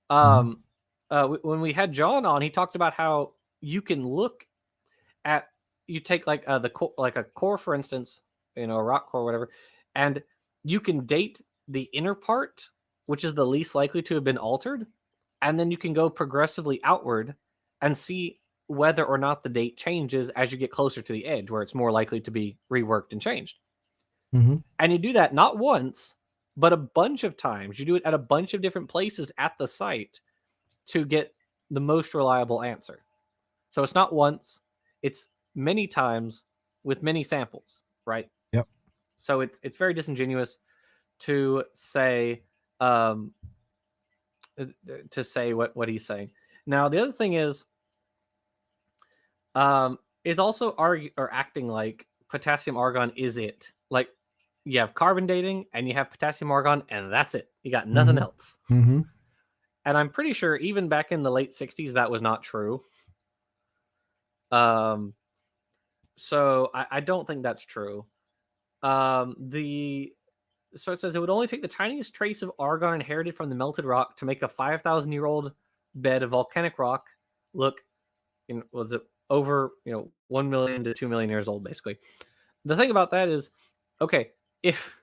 S1: When we had John on, he talked about how you can look at, you take like a core, for instance, a rock core, whatever, and you can date the inner part, which is the least likely to have been altered, and then you can go progressively outward and see whether or not the date changes as you get closer to the edge, where it's more likely to be reworked and changed.
S2: Mhm.
S1: And you do that not once, but a bunch of times. You do it at a bunch of different places at the site to get the most reliable answer. So it's not once, it's many times with many samples, right?
S2: Yep.
S1: So it's very disingenuous to say what he's saying. Now, the other thing is, it's also acting like potassium-argon is it. Like, you have carbon dating and you have potassium-argon, and that's it. You got nothing else.
S2: Mhm.
S1: And I'm pretty sure even back in the late 60s, that was not true. So I don't think that's true. So it says it would only take the tiniest trace of argon inherited from the melted rock to make a 5,000-year-old bed of volcanic rock look, was it over 1 million to 2 million years old, basically. The thing about that is, okay, if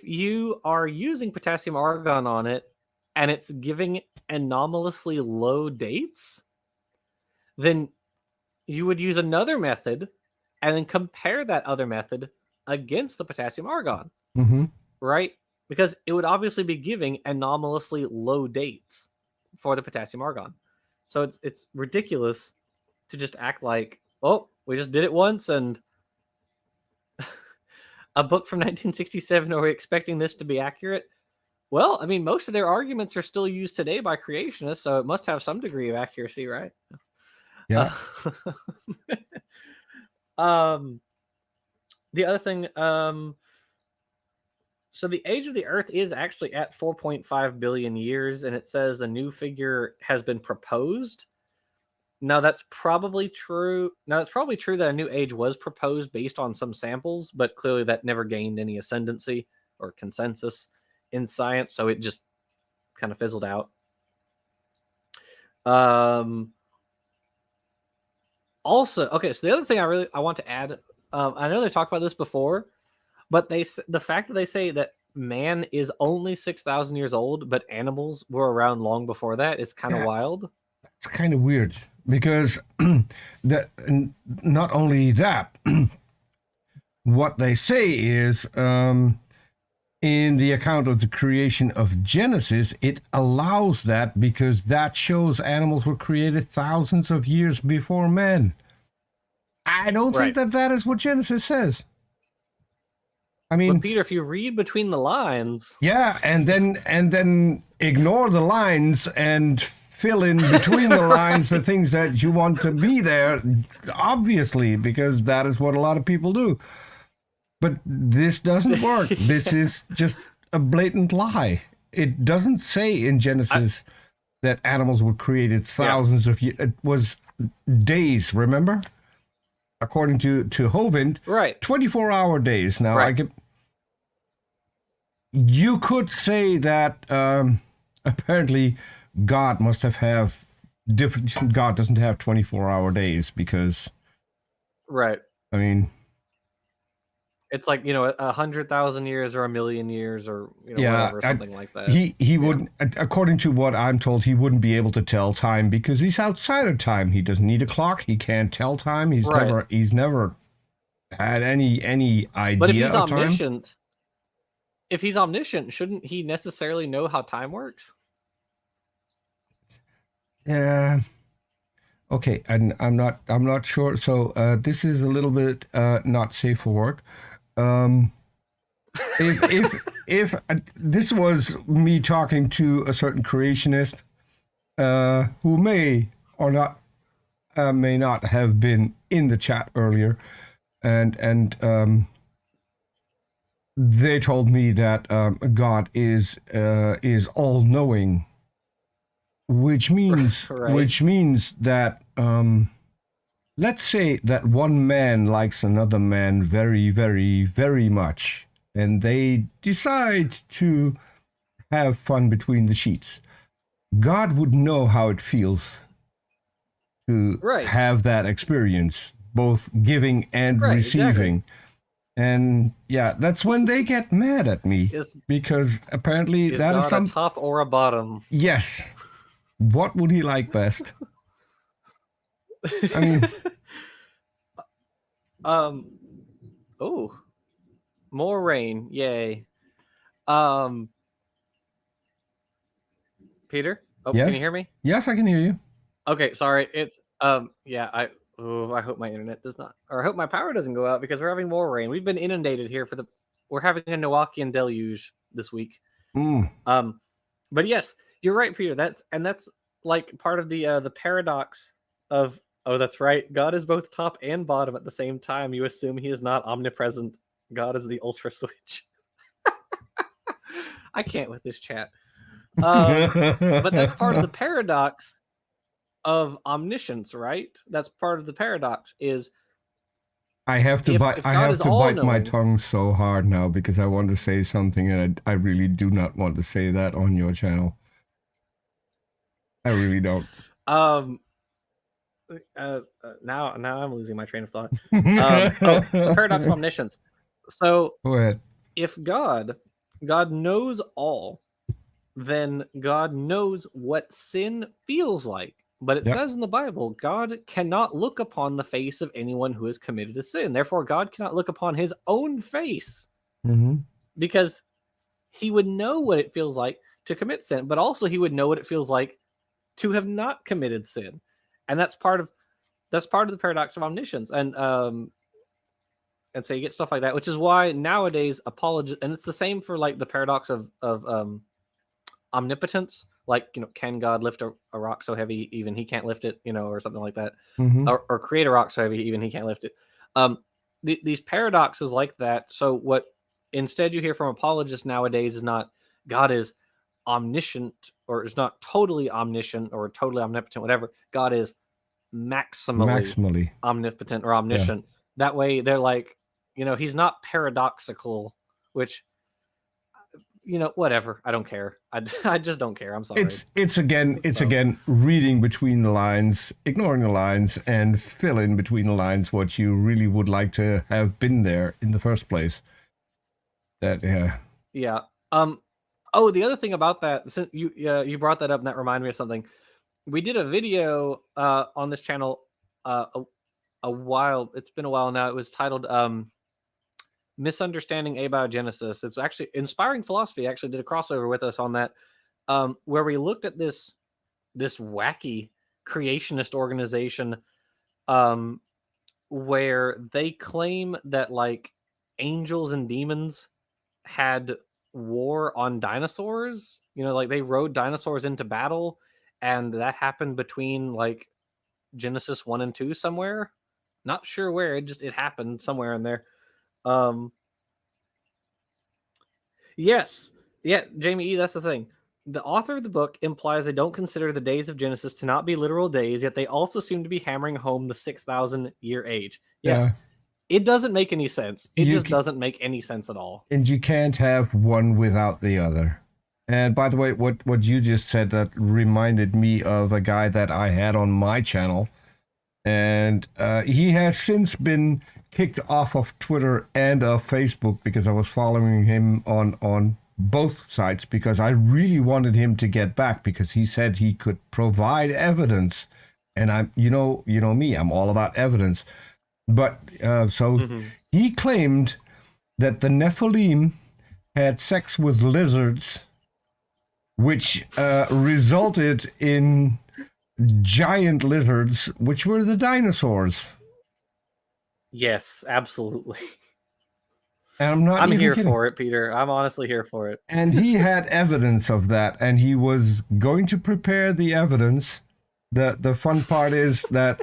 S1: you are using potassium argon on it and it's giving anomalously low dates, then you would use another method and then compare that other method against the potassium argon,
S2: Mhm.
S1: right? Because it would obviously be giving anomalously low dates for the potassium argon. So it's ridiculous to just act like, oh, we just did it once and a book from 1967, are we expecting this to be accurate? Well, I mean, most of their arguments are still used today by creationists, so it must have some degree of accuracy, right?
S2: Yeah.
S1: The other thing, so the age of the Earth is actually at 4.5 billion years, and it says a new figure has been proposed. Now, that's probably true. It's probably true that a new age was proposed based on some samples, but clearly that never gained any ascendancy or consensus in science, so it just kind of fizzled out. Also, okay, so the other thing I want to add, I know they talked about this before, but the fact that they say that man is only 6,000 years old, but animals were around long before that is kind of wild.
S2: It's kind of weird because not only that, what they say is in the account of the creation of Genesis, it allows that because that shows animals were created thousands of years before men. I don't think that is what Genesis says. I mean,
S1: but Peter, if you read between the lines,
S2: yeah, and then ignore the lines and fill in between the lines the things that you want to be there, obviously, because that is what a lot of people do. But this doesn't work. This is just a blatant lie. It doesn't say in Genesis that animals were created thousands of years. It was days, remember? According to Hovind, 24-hour days. Now, you could say that apparently God must have different. God doesn't have 24-hour days because,
S1: I
S2: mean,
S1: it's like 100,000 years or 1,000,000 years or whatever, something like that.
S2: He wouldn't, according to what I'm told, he wouldn't be able to tell time because he's outside of time. He doesn't need a clock. He can't tell time. He's never had any idea.
S1: But if he's
S2: of
S1: omniscient,
S2: time.
S1: if he's omniscient, shouldn't he necessarily know how time works?
S2: Yeah. Okay, and I'm not sure. So this is a little bit not safe for work. If this was me talking to a certain creationist who may or not may not have been in the chat earlier, and they told me that God is all-knowing, which means that let's say that one man likes another man very, very, very much, and they decide to have fun between the sheets. God would know how it feels to have that experience, both giving and receiving. Exactly. And yeah, that's when they get mad at me because apparently
S1: is
S2: that
S1: God
S2: is some
S1: a top or a bottom.
S2: Yes. What would he like best? I mean,
S1: oh, more rain! Yay! Peter,
S2: yes?
S1: Can you hear me?
S2: Yes, I can hear you.
S1: Okay, sorry. It's yeah. I hope my internet does not, or I hope my power doesn't go out because we're having more rain. We've been inundated here we're having a Noachian deluge this week. But yes, you're right, Peter. That's like part of the paradox of, oh, that's right. God is both top and bottom at the same time. You assume he is not omnipresent. God is the ultra switch. I can't with this chat. But that's part of the paradox of omniscience, right? That's part of the paradox is
S2: I have to bite my tongue so hard now because I want to say something and I really do not want to say that on your channel. I really don't.
S1: Now I'm losing my train of thought. The paradox of omniscience. So
S2: go ahead.
S1: If God knows all, then God knows what sin feels like. But it says in the Bible, God cannot look upon the face of anyone who has committed a sin. Therefore, God cannot look upon his own face because he would know what it feels like to commit sin, but also he would know what it feels like to have not committed sin. And that's part of the paradox of omniscience. And so you get stuff like that, which is why nowadays and it's the same for like the paradox of omnipotence. Like, can God lift a rock so heavy even he can't lift it, or something like that, or create a rock so heavy even he can't lift it. These paradoxes like that. So what instead you hear from apologists nowadays is not God is omniscient or is not totally omniscient or totally omnipotent, whatever. God is maximally omnipotent or omniscient. That way they're like, he's not paradoxical, which, whatever. I don't care. I just don't care. I'm sorry.
S2: It's again reading between the lines, ignoring the lines, and fill in between the lines what you really would like to have been there in the first place.
S1: Yeah. Oh, the other thing about that, since you brought that up, and that reminded me of something. We did a video on this channel a while. It's been a while now. It was titled Misunderstanding Abiogenesis. It's actually Inspiring Philosophy actually did a crossover with us on that, where we looked at this wacky creationist organization, where they claim that like angels and demons had war on dinosaurs. Like they rode dinosaurs into battle, and that happened between like Genesis 1 and 2 somewhere. Not sure where. It happened somewhere in there. Yes. Yeah, Jamie E., that's the thing. The author of the book implies they don't consider the days of Genesis to not be literal days, yet they also seem to be hammering home the 6,000 year age. Yes. It doesn't make any sense. It just doesn't make any sense at all.
S2: And you can't have one without the other. And by the way, what you just said, that reminded me of a guy that I had on my channel. And he has since been kicked off of Twitter and of Facebook, because I was following him on both sites, because I really wanted him to get back, because he said he could provide evidence. And I'm, you know me, I'm all about evidence. But he claimed that the Nephilim had sex with lizards, which resulted in giant lizards, which were the dinosaurs.
S1: Yes, absolutely.
S2: And I'm
S1: here kidding for it, Peter. I'm honestly here for it.
S2: And he had evidence of that, and he was going to prepare the evidence. The fun part is that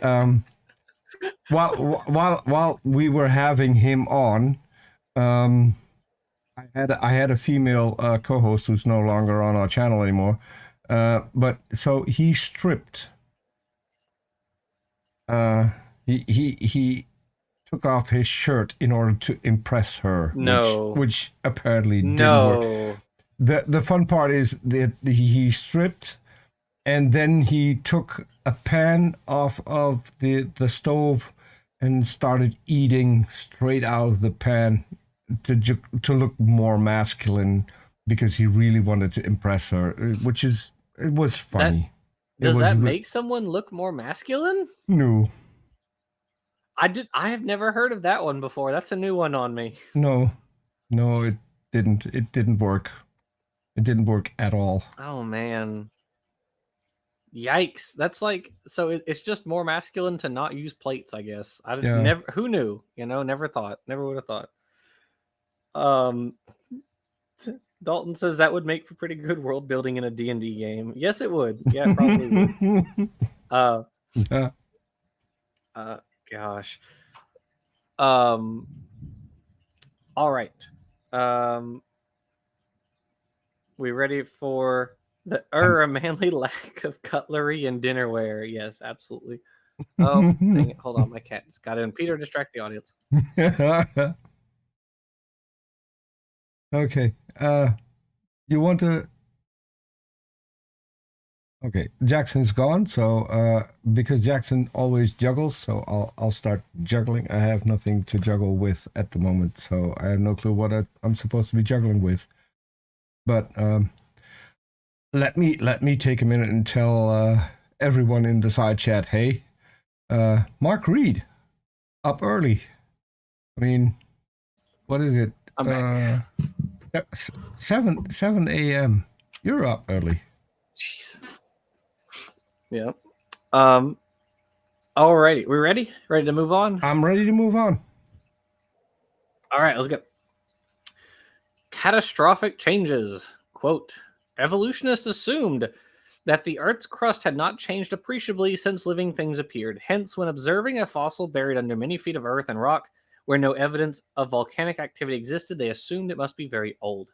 S2: while we were having him on, I had a female co-host who's no longer on our channel anymore. But so he stripped. He took off his shirt in order to impress her.
S1: No,
S2: which apparently didn't work. The fun part is that he stripped, and then he took a pan off of the stove and started eating straight out of the pan to look more masculine, because he really wanted to impress her, it was funny.
S1: Does that make someone look more masculine?
S2: No.
S1: I have never heard of that one before. That's a new one on me.
S2: No, it didn't. It didn't work. It didn't work at all.
S1: Oh man. Yikes. That's like, so it's just more masculine to not use plates, I guess. Never, who knew? Never thought. Never would have thought. Dalton says that would make for pretty good world building in a D&D game. Yes, it would. Yeah, it probably would. Gosh. All right. We ready for a manly lack of cutlery and dinnerware? Yes, absolutely. Oh, dang it. Hold on. My cat just got in. Peter, distract the audience.
S2: Okay. You want to... Okay, Jackson's gone, so because Jackson always juggles, so I'll start juggling. I have nothing to juggle with at the moment, so I have no clue what I'm supposed to be juggling with. But let me take a minute and tell everyone in the side chat, hey, Mark Reed, up early. I mean, what is it?
S1: I'm back.
S2: 7 a.m. You're up early.
S1: Jeez. Yeah. Alrighty. We ready? Ready to move on?
S2: I'm ready to move on.
S1: All right, let's go. Catastrophic changes. Quote, evolutionists assumed that the Earth's crust had not changed appreciably since living things appeared. Hence, when observing a fossil buried under many feet of earth and rock, where no evidence of volcanic activity existed, they assumed it must be very old.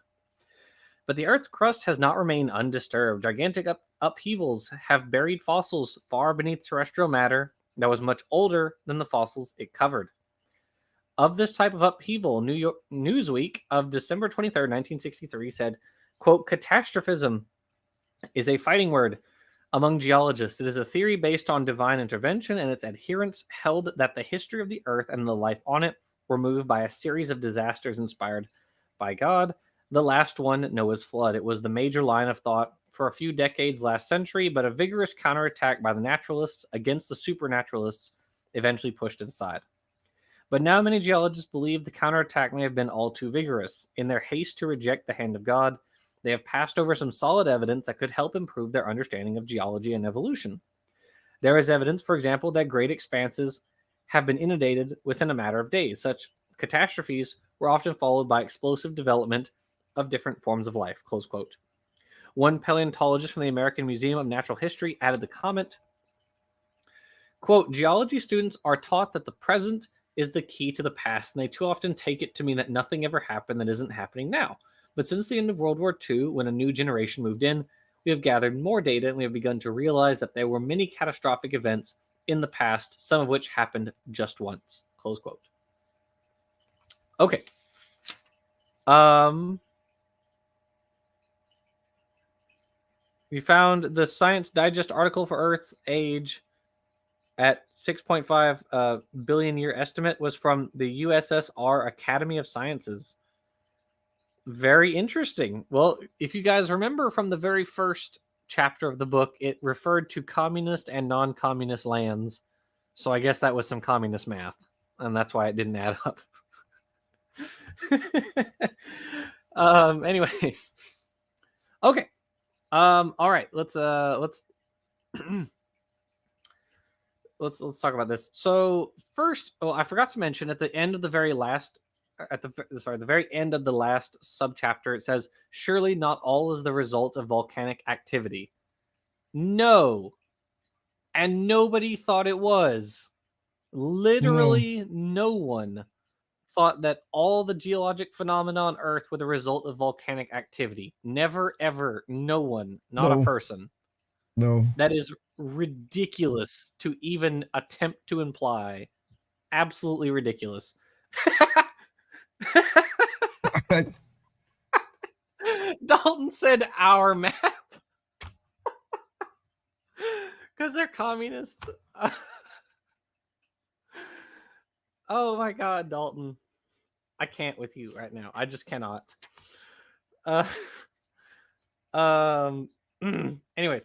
S1: But the Earth's crust has not remained undisturbed. Gigantic upheavals have buried fossils far beneath terrestrial matter that was much older than the fossils it covered. Of this type of upheaval, New York Newsweek of December 23rd, 1963 said, quote, catastrophism is a fighting word among geologists. It is a theory based on divine intervention, and its adherents held that the history of the Earth and the life on it were moved by a series of disasters inspired by God. The last one, Noah's flood. It was the major line of thought for a few decades last century, but a vigorous counterattack by the naturalists against the supernaturalists eventually pushed it aside. But now many geologists believe the counterattack may have been all too vigorous. In their haste to reject the hand of God, they have passed over some solid evidence that could help improve their understanding of geology and evolution. There is evidence, for example, that great expanses have been inundated within a matter of days. Such catastrophes were often followed by explosive development of different forms of life, close quote. One paleontologist from the American Museum of Natural History added the comment, quote, geology students are taught that the present is the key to the past, and they too often take it to mean that nothing ever happened that isn't happening now. But since the end of World War II, when a new generation moved in, we have gathered more data and we have begun to realize that there were many catastrophic events in the past, some of which happened just once, close quote. Okay. We found the Science Digest article for Earth age at 6.5 billion year estimate was from the USSR Academy of Sciences. Very interesting. Well, if you guys remember from the very first chapter of the book, it referred to communist and non-communist lands. So I guess that was some communist math, and that's why it didn't add up. Anyways. Okay. All right, let's let's talk about this. So first, I forgot to mention at the end of the very last the very end of the last subchapter, it says, surely not all is the result of volcanic activity. No. And nobody thought it was. Literally no one thought that all the geologic phenomena on Earth were the result of volcanic activity. Never, ever, no one, not a person.
S2: No.
S1: That is ridiculous to even attempt to imply. Absolutely ridiculous. Dalton said our math. Because they're communists. Oh my god, Dalton. I can't with you right now. I just cannot. Anyways.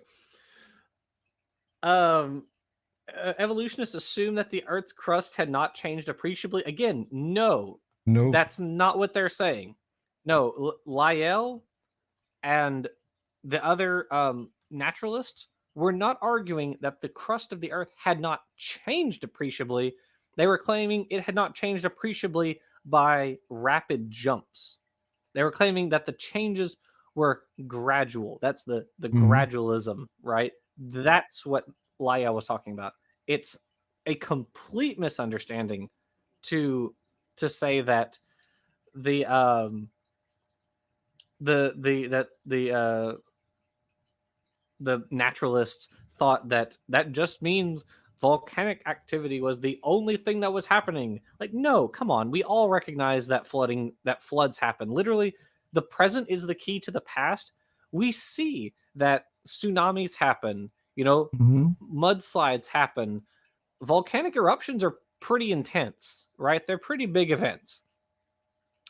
S1: Evolutionists assume that the Earth's crust had not changed appreciably. Again, no. That's not what they're saying. No, Lyell and the other naturalists were not arguing that the crust of the Earth had not changed appreciably. They were claiming it had not changed appreciably by rapid jumps. They were claiming that the changes were gradual. That's the gradualism, right? That's what Lyell was talking about. It's a complete misunderstanding to say that the naturalists thought that just means volcanic activity was the only thing that was happening. Like, no, come on. We all recognize that floods happen. Literally, the present is the key to the past. We see that tsunamis happen, mudslides happen. Volcanic eruptions are pretty intense, right? They're pretty big events.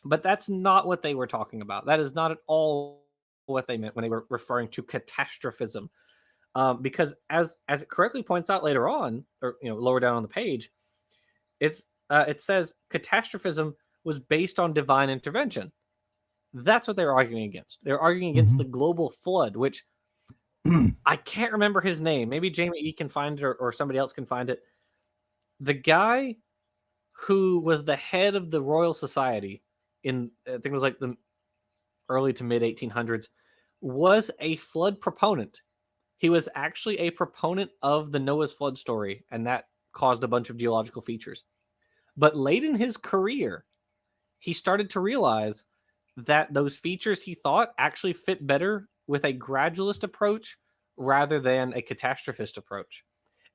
S1: But that's not what they were talking about. That is not at all what they meant when they were referring to catastrophism. Because as it correctly points out later on, or lower down on the page, it says catastrophism was based on divine intervention. That's what they're arguing against. They're arguing against the global flood, which I can't remember his name. Maybe Jamie E can find it, or somebody else can find it. The guy who was the head of the Royal Society in, I think it was like the early to mid 1800s, was a flood proponent. He was actually a proponent of the Noah's flood story, and that caused a bunch of geological features. But late in his career, he started to realize that those features he thought actually fit better with a gradualist approach rather than a catastrophist approach.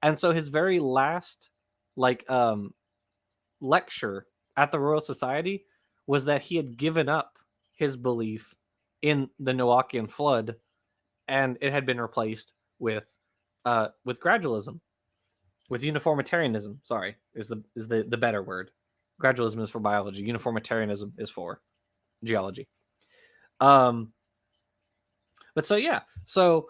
S1: And so his very last lecture at the Royal Society was that he had given up his belief in the Noachian flood, and it had been replaced with gradualism, with uniformitarianism. Sorry, is the better word. Gradualism is for biology. Uniformitarianism is for geology. But so yeah, so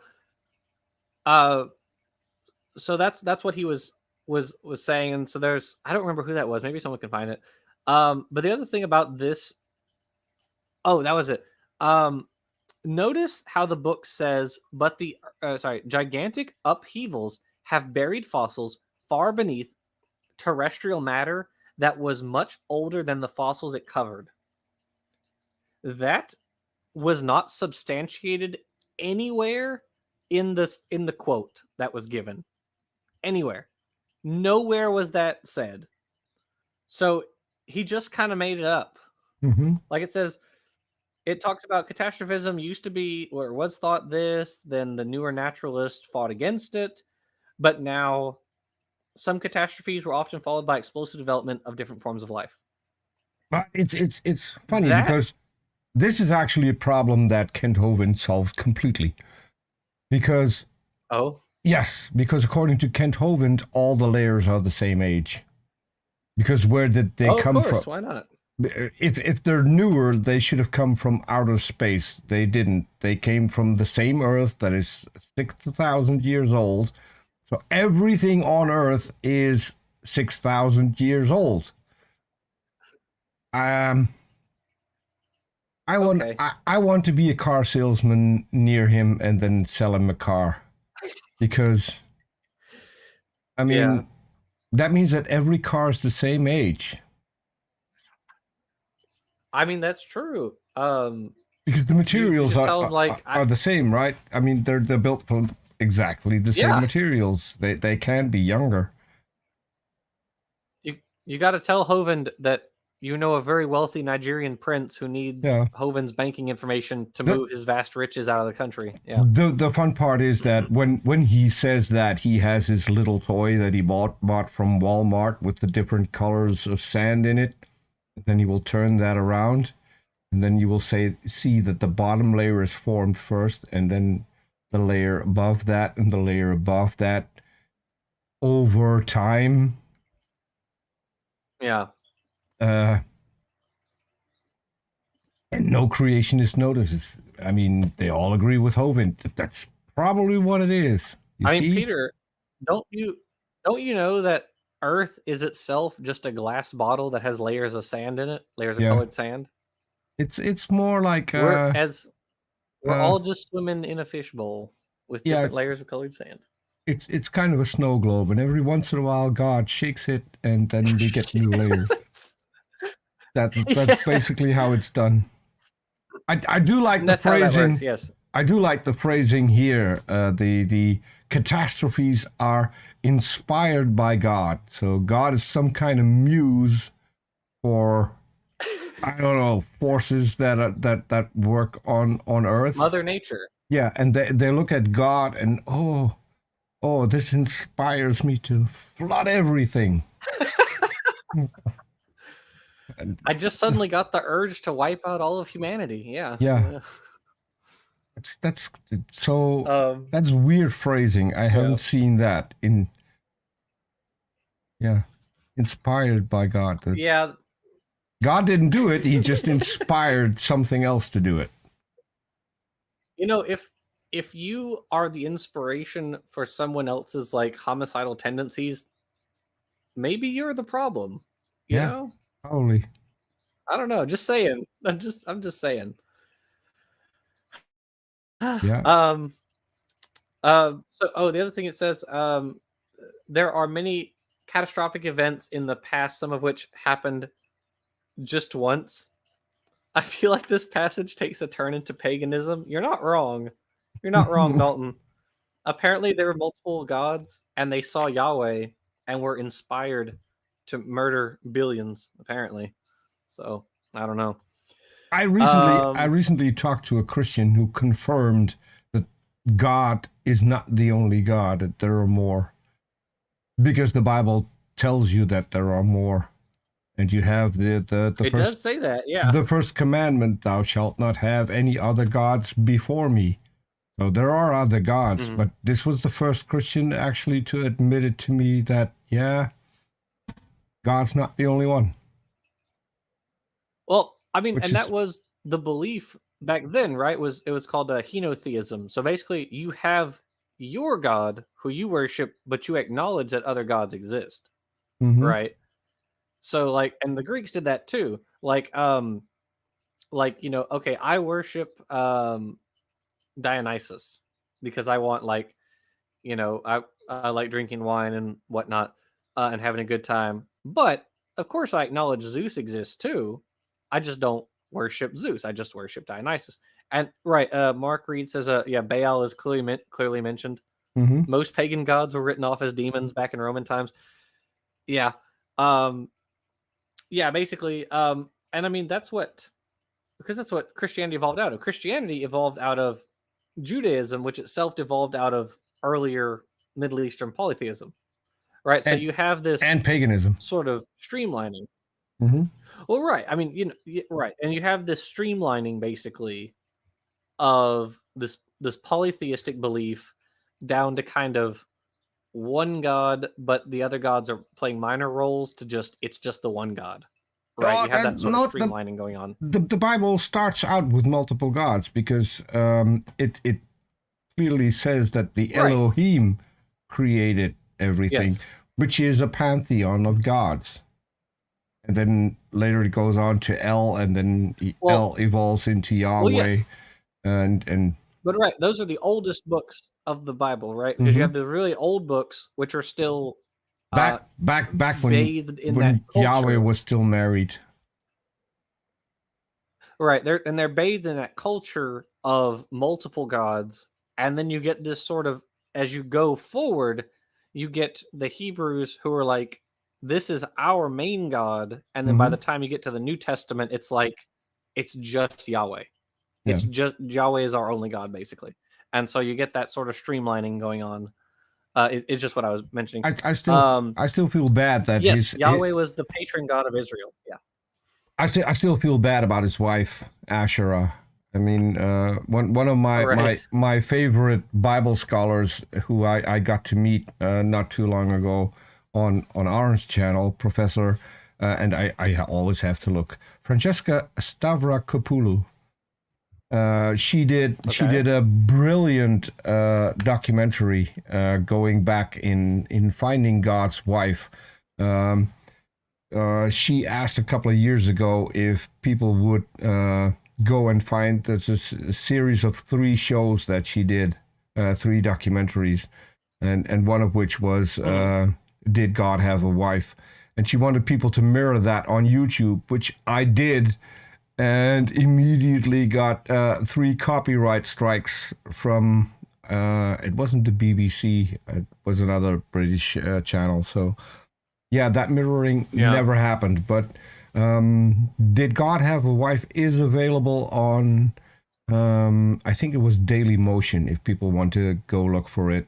S1: that's what he was was saying, and so there's, I don't remember who that was. Maybe someone can find it. But the other thing about this, oh, that was it. Notice how the book says, but the gigantic upheavals have buried fossils far beneath terrestrial matter that was much older than the fossils it covered. That was not substantiated anywhere in the quote that was given. Anywhere. Nowhere was that said. So he just kind of made it up.
S2: Mm-hmm.
S1: Like it says, it talks about catastrophism used to be, or was thought this, then the newer naturalists fought against it, but now some catastrophes were often followed by explosive development of different forms of life.
S2: But it's funny
S1: That,
S2: because this is actually a problem that Kent Hovind solves completely. Because
S1: oh,
S2: yes, because according to Kent Hovind, all the layers are the same age. Because where did they come
S1: of course,
S2: from?
S1: why not?
S2: If they're newer, they should have come from outer space. They didn't. They came from the same Earth that is 6,000 years old. So everything on Earth is 6,000 years old. I want
S1: Okay.
S2: I want to be a car salesman near him and then sell him a car, because I mean
S1: Yeah.
S2: that means that every car is the same age.
S1: I mean, that's true.
S2: Because the materials
S1: should tell him, like,
S2: are the same, right? I mean, they're built from exactly the same
S1: Yeah.
S2: materials. They can be younger.
S1: You got to tell Hovind that you know a very wealthy Nigerian prince who needs
S2: Yeah.
S1: Hovind's banking information to
S2: The-
S1: move his vast riches out of the country. Yeah.
S2: The fun part is that when he says that, he has his little toy that he bought from Walmart with the different colors of sand in it. Then he will turn that around, and then you will see that the bottom layer is formed first, and then the layer above that, and the layer above that over time.
S1: Yeah.
S2: And no creationist notices. I mean, they all agree with Hovind that that's probably what it is. You
S1: I
S2: see?
S1: mean, Peter, don't you know that Earth is itself just a glass bottle that has layers of sand in it, layers of
S2: Yeah.
S1: colored sand?
S2: It's more like
S1: We're
S2: uh,
S1: all just swimming in a fishbowl with
S2: yeah,
S1: different layers of colored sand.
S2: it's kind of a snow globe, and every once in a while God shakes it, and then we get new layers. That's
S1: Yes.
S2: basically how it's done. I do like
S1: And
S2: the
S1: that's how that
S2: phrasing.
S1: works. Yes.
S2: I do like the phrasing here. The catastrophes are inspired by God, so God is some kind of muse for, I don't know, forces that work on Earth.
S1: Mother Nature.
S2: Yeah, and they look at God and oh, this inspires me to flood everything.
S1: I just suddenly got the urge to wipe out all of humanity. Yeah.
S2: Yeah. That's so
S1: Um,
S2: that's weird phrasing. I haven't seen that in. Yeah, inspired by God.
S1: yeah.
S2: God didn't do it. He just inspired something else to do it.
S1: You know, if you are the inspiration for someone else's like homicidal tendencies, maybe you're the problem. You
S2: Yeah.
S1: know?
S2: Probably.
S1: I don't know. Just saying. I'm just saying.
S2: Yeah.
S1: So the other thing it says, there are many catastrophic events in the past, some of which happened just once. I feel like this passage takes a turn into paganism. You're not wrong. You're not wrong, Dalton. Apparently there were multiple gods and they saw Yahweh and were inspired to murder billions, apparently. So, I don't know.
S2: I recently talked to a Christian who confirmed that God is not the only God, that there are more. Because the Bible tells you that there are more. And you have the
S1: It
S2: first,
S1: does say that, yeah.
S2: the first commandment, thou shalt not have any other gods before me. So there are other gods, but this was the first Christian actually to admit it to me that, yeah, God's not the only one.
S1: Well, I mean, that was the belief back then, right? It was called henotheism. So basically, you have your God who you worship, but you acknowledge that other gods exist,
S2: Mm-hmm.
S1: right? So like, and the Greeks did that too. Like, you know, okay, I worship Dionysus because I want, like, you know, I like drinking wine and whatnot, and having a good time. But of course, I acknowledge Zeus exists too. I just don't worship Zeus. I just worship Dionysus. And right, Mark Reed says, yeah, Baal is clearly mentioned.
S2: Mm-hmm.
S1: Most pagan gods were written off as demons back in Roman times. Yeah, um, yeah, basically, and I mean because that's what Christianity evolved out of. Christianity evolved out of Judaism, which itself evolved out of earlier Middle Eastern polytheism, right? So
S2: And
S1: you have this
S2: paganism.
S1: sort of streamlining.
S2: Mm-hmm.
S1: Well, right. I mean, you know, right, and you have this streamlining basically of this polytheistic belief down to kind of one god, but the other gods are playing minor roles to just it's just the one god, right?
S2: Oh,
S1: You have that sort of
S2: no,
S1: streamlining going on.
S2: the Bible starts out with multiple gods because it clearly says that the
S1: Right.
S2: Elohim created everything,
S1: Yes.
S2: which is a pantheon of gods. And then later it goes on to El, and then El evolves into Yahweh.
S1: yes.
S2: And
S1: But right, those are the oldest books of the Bible, right? Because you have the really old books, which are still
S2: back when
S1: bathed in that
S2: Yahweh
S1: culture.
S2: was still married.
S1: Right, they're bathed in that culture of multiple gods, and then you get this sort of, as you go forward, you get the Hebrews who are like, this is our main God, and then by the time you get to the New Testament, it's like it's just Yahweh. It's just Yahweh is our only God, basically. And so you get that sort of streamlining going on. It's just what I was mentioning.
S2: I still feel bad that
S1: yes, Yahweh was the patron god of Israel. Yeah.
S2: I still feel bad about his wife Asherah. I mean, one of my favorite Bible scholars who I got to meet not too long ago on Orange Channel, Professor, and I always have to look, Francesca Stavrakopoulos. She did a brilliant documentary going back in finding God's wife. She asked a couple of years ago if people would go and find. There's a series of 3 shows that she did, 3 documentaries, and one of which was Did God Have a Wife? And she wanted people to mirror that on YouTube, which I did, and immediately got 3 copyright strikes from. It wasn't the BBC; it was another British channel. So. Yeah, that mirroring never happened. But Did God Have a Wife is available on, I think it was Daily Motion, if people want to go look for it.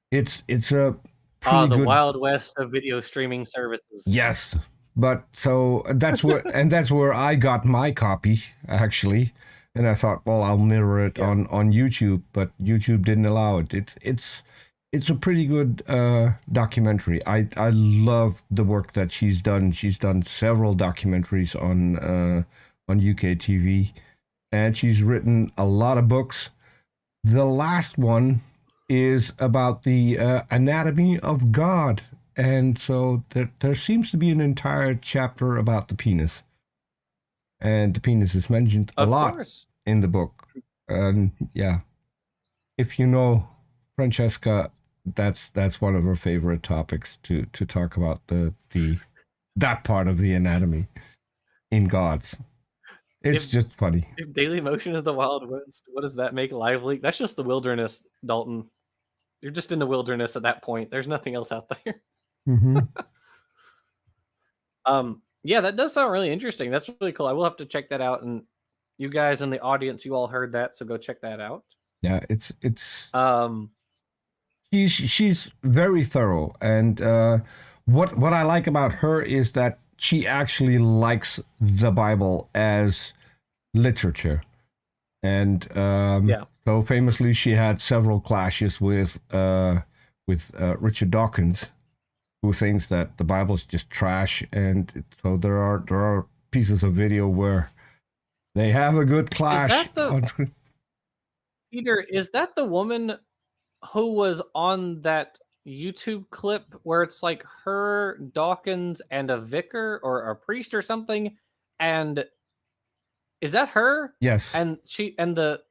S2: It's a pretty
S1: the
S2: good...
S1: Wild West of video streaming services.
S2: Yes, but so that's where I got my copy, actually. And I thought, well, I'll mirror it on YouTube, but YouTube didn't allow it. It's a pretty good documentary. I love the work that she's done. She's done several documentaries on UK TV, and she's written a lot of books. The last one is about the anatomy of God, and so there seems to be an entire chapter about the penis, and the penis is mentioned a lot in the book. And yeah, if you know Francesca, that's one of her favorite topics to talk about, that part of the anatomy in gods. It's just funny.
S1: If Daily Motion is the Wild West, what does that make Live Leak? That's just the wilderness, Dalton. You're just in the wilderness at that point. There's nothing else out there.
S2: Mm-hmm.
S1: Yeah, that does sound really interesting. That's really cool. I will have to check that out. And you guys in the audience, you all heard that, so go check that out.
S2: Yeah, it's she's very thorough, and what I like about her is that she actually likes the Bible as literature, and so famously she had several clashes with Richard Dawkins, who thinks that the Bible is just trash, and so there are pieces of video where they have a good clash on screen.
S1: Peter, is that the woman who was on that YouTube clip where it's like her, Dawkins, and a vicar or a priest or something, and is that her?
S2: Yes.
S1: And she and the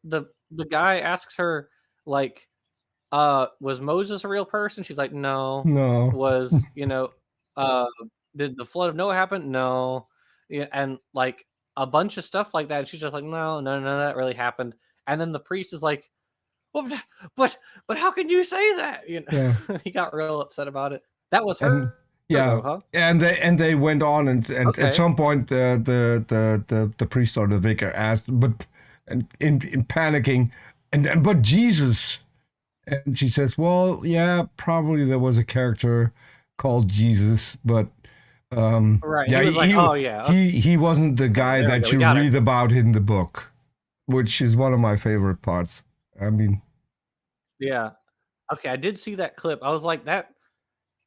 S1: guy asks her like, was Moses a real person? She's like, no.
S2: No.
S1: Was, uh, did the flood of Noah happen? No. Yeah, and like a bunch of stuff like that. And she's just like, no, no, no, that really happened. And then the priest is like, well, but how can you say that?
S2: Yeah.
S1: He got real upset about it. That was
S2: And
S1: her
S2: yeah,
S1: though, huh?
S2: and they went on, and at
S1: Okay.
S2: some point the priest or the vicar asked, but in panicking, and but Jesus, and she says, well, yeah, probably there was a character called Jesus, but
S1: Right. He
S2: yeah,
S1: was like, oh yeah,
S2: he wasn't the
S1: okay,
S2: guy
S1: there we
S2: that
S1: go. We
S2: you
S1: got it.
S2: read about in the book, which is one of my favorite parts. I mean,
S1: Yeah. Okay, I did see that clip. I was like,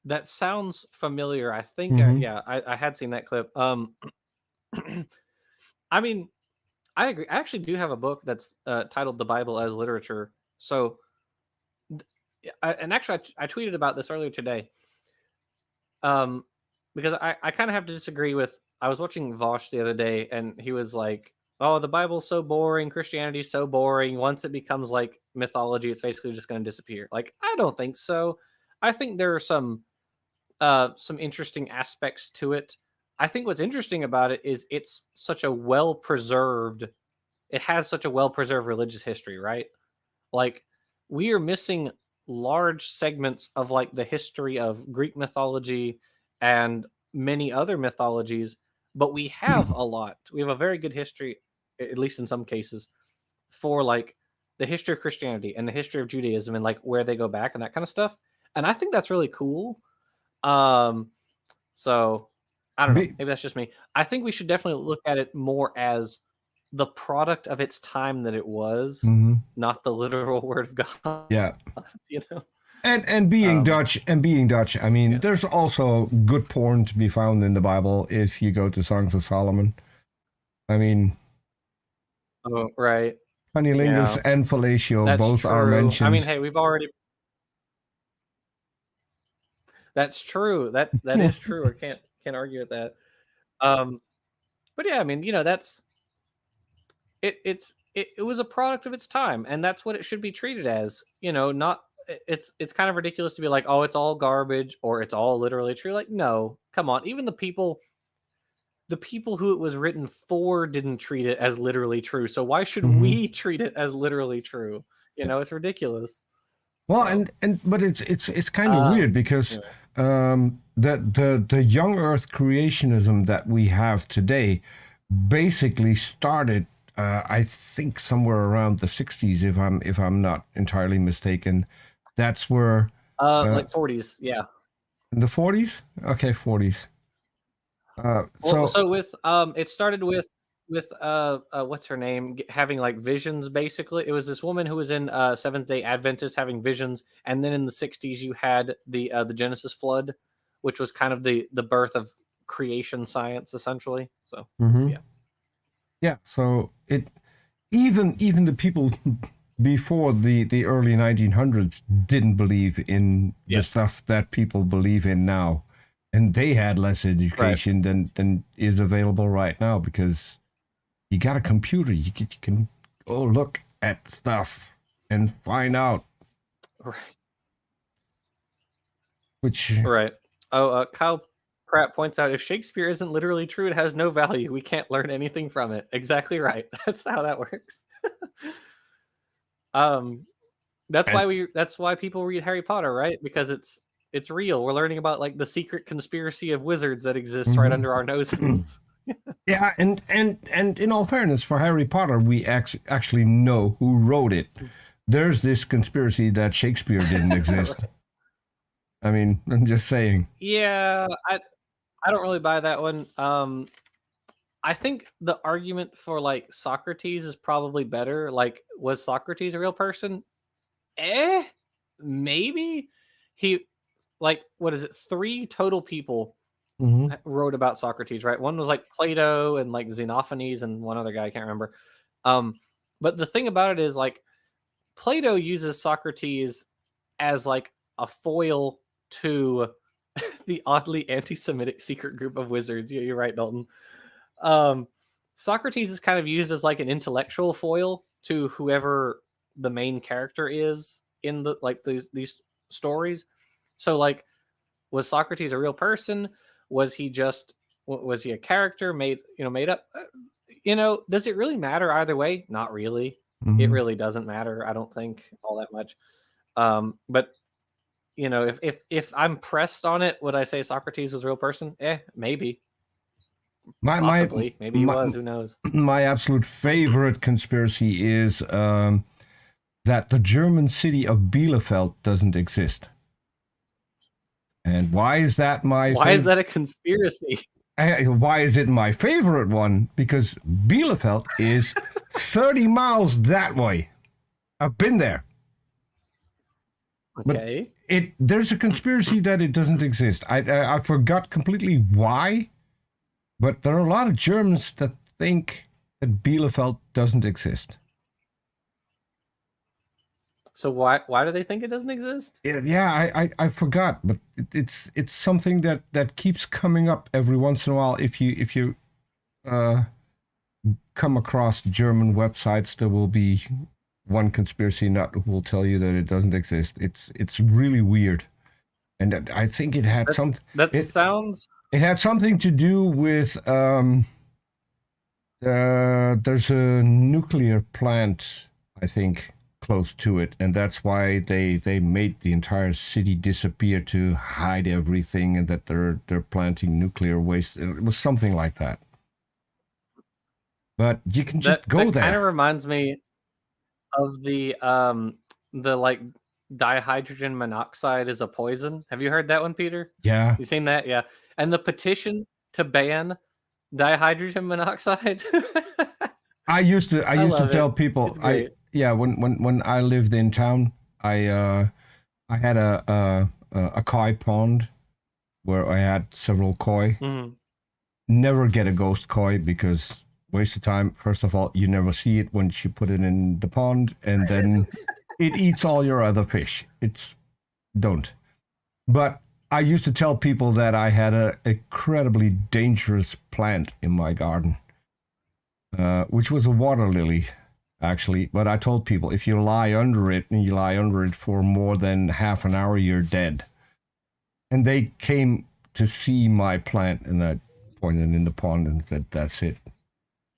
S1: that sounds familiar. I think,
S2: mhm.
S1: yeah, I had seen that clip. I mean, I agree. I actually do have a book that's titled "The Bible as Literature." So, and actually, I tweeted about this earlier today. Um, because I kind of have to disagree with. I was watching Vosh the other day, and he was like, "Oh, the Bible's so boring. Christianity's so boring. Once it becomes like mythology, it's basically just going to disappear." Like, I don't think so. I think there are some interesting aspects to it. I think what's interesting about it is it's such a well preserved. It has such a well preserved religious history, right? Like, we are missing large segments of like the history of Greek mythology and many other mythologies, but we have a lot. We have a very good history, at least in some cases, for like the history of Christianity and the history of Judaism and like where they go back and that kind of stuff. And I think that's really cool. Um, so I don't know.
S2: Be,
S1: Maybe that's just me. I think we should definitely look at it more as the product of its time that it was,
S2: mhm.
S1: not the literal word of God.
S2: Yeah.
S1: You know.
S2: And being
S1: Um,
S2: Dutch, I mean,
S1: yeah.
S2: there's also good porn to be found in the Bible if you go to Songs of Solomon. I mean,
S1: Oh, right.
S2: cunnilingus
S1: Yeah,
S2: and fellatio
S1: that's
S2: both are
S1: true. I mean,
S2: mentioned.
S1: hey, we've already. That's true. That is true. I can't argue with that. Um, but yeah, I mean, that's it was a product of its time, and that's what it should be treated as. Not it's kind of ridiculous to be like, oh, it's all garbage or it's all literally true. Like, no, come on. Even the people who it was written for didn't treat it as literally true. So why should
S2: Hmm.
S1: we treat it as literally true? It's ridiculous.
S2: Well,
S1: So,
S2: but it's kind of
S1: um,
S2: weird because
S1: anyway.
S2: the young Earth creationism that we have today basically started, I think, somewhere around the '60s, if I'm not entirely mistaken. That's where uh,
S1: Like 40s, yeah.
S2: in the '40s. Okay, '40s.
S1: Well,
S2: So
S1: so it started with what's her name having like visions. Basically, it was this woman who was in Seventh Day Adventist having visions, and then in the '60s you had the Genesis flood, which was kind of the birth of creation science, essentially. So,
S2: mhm.
S1: yeah,
S2: Yeah, so it even the people before the early 1900s didn't believe in the
S1: yeah,
S2: stuff that people believe in now, and they had less
S1: right,
S2: education than is available right now because you got a computer, you can go look at stuff and find out
S1: right,
S2: which
S1: right. Oh, Kyle Pratt points out if Shakespeare isn't literally true, it has no value. We can't learn anything from it. Exactly right. That's how that works. um,
S2: and
S1: That's why people read Harry Potter, right? Because it's real. We're learning about like the secret conspiracy of wizards that exists right
S2: mhm.
S1: under our noses.
S2: Yeah, and in all fairness, for Harry Potter, we actually know who wrote it. There's this conspiracy that Shakespeare didn't exist.
S1: Right.
S2: I mean, I'm just saying.
S1: Yeah, I don't really buy that one. I think the argument for like Socrates is probably better. Like, was Socrates a real person? Eh, maybe. He like what is it? Three total people
S2: Hmm.
S1: wrote about Socrates, right? One was like Plato and like Xenophanes and one other guy I can't remember. Um, but the thing about it is like Plato uses Socrates as like a foil to the oddly anti-Semitic secret group of wizards. Yeah, you're right, Dalton. Socrates is kind of used as like an intellectual foil to whoever the main character is in the like these stories. So like, was Socrates a real person? Was he a character made up? Does it really matter either way? Not really. It really doesn't matter. I don't think all that much. But if I'm pressed on it, would I say Socrates was a real person? Maybe. Possibly. Maybe he was. Who knows?
S2: My absolute favorite conspiracy is that the German city of Bielefeld doesn't exist. And why is that
S1: Why is that a conspiracy?
S2: Why is it my favorite one? Because Bielefeld is 30 miles that way. I've been there.
S1: Okay.
S2: But there's a conspiracy that it doesn't exist. I forgot completely why, but there are a lot of Germans that think that Bielefeld doesn't exist.
S1: So why do they think it doesn't exist?
S2: Yeah, I forgot, but it's something that keeps coming up every once in a while. If you come across German websites, there will be one conspiracy nut who will tell you that it doesn't exist. It's really weird, and I think it had It had something to do with there's a nuclear plant, I think, close to it, and that's why they made the entire city disappear to hide everything, and that they're planting nuclear waste. It was something like that. But you can just go there.
S1: That kind of reminds me of the like dihydrogen monoxide is a poison. Have you heard that one, Peter?
S2: Yeah.
S1: You seen that? Yeah. And the petition to ban dihydrogen monoxide.
S2: I used to tell people when I lived in town, I had a koi pond where I had several koi.
S1: Mm-hmm.
S2: Never get a ghost koi because waste of time. First of all, you never see it once you put it in the pond, and then it eats all your other fish. Don't. But I used to tell people that I had an incredibly dangerous plant in my garden, which was a water lily, actually. But I told people, if you lie under it, and you lie under it for more than half an hour, you're dead. And they came to see my plant, and I pointed in the pond and said, that's it.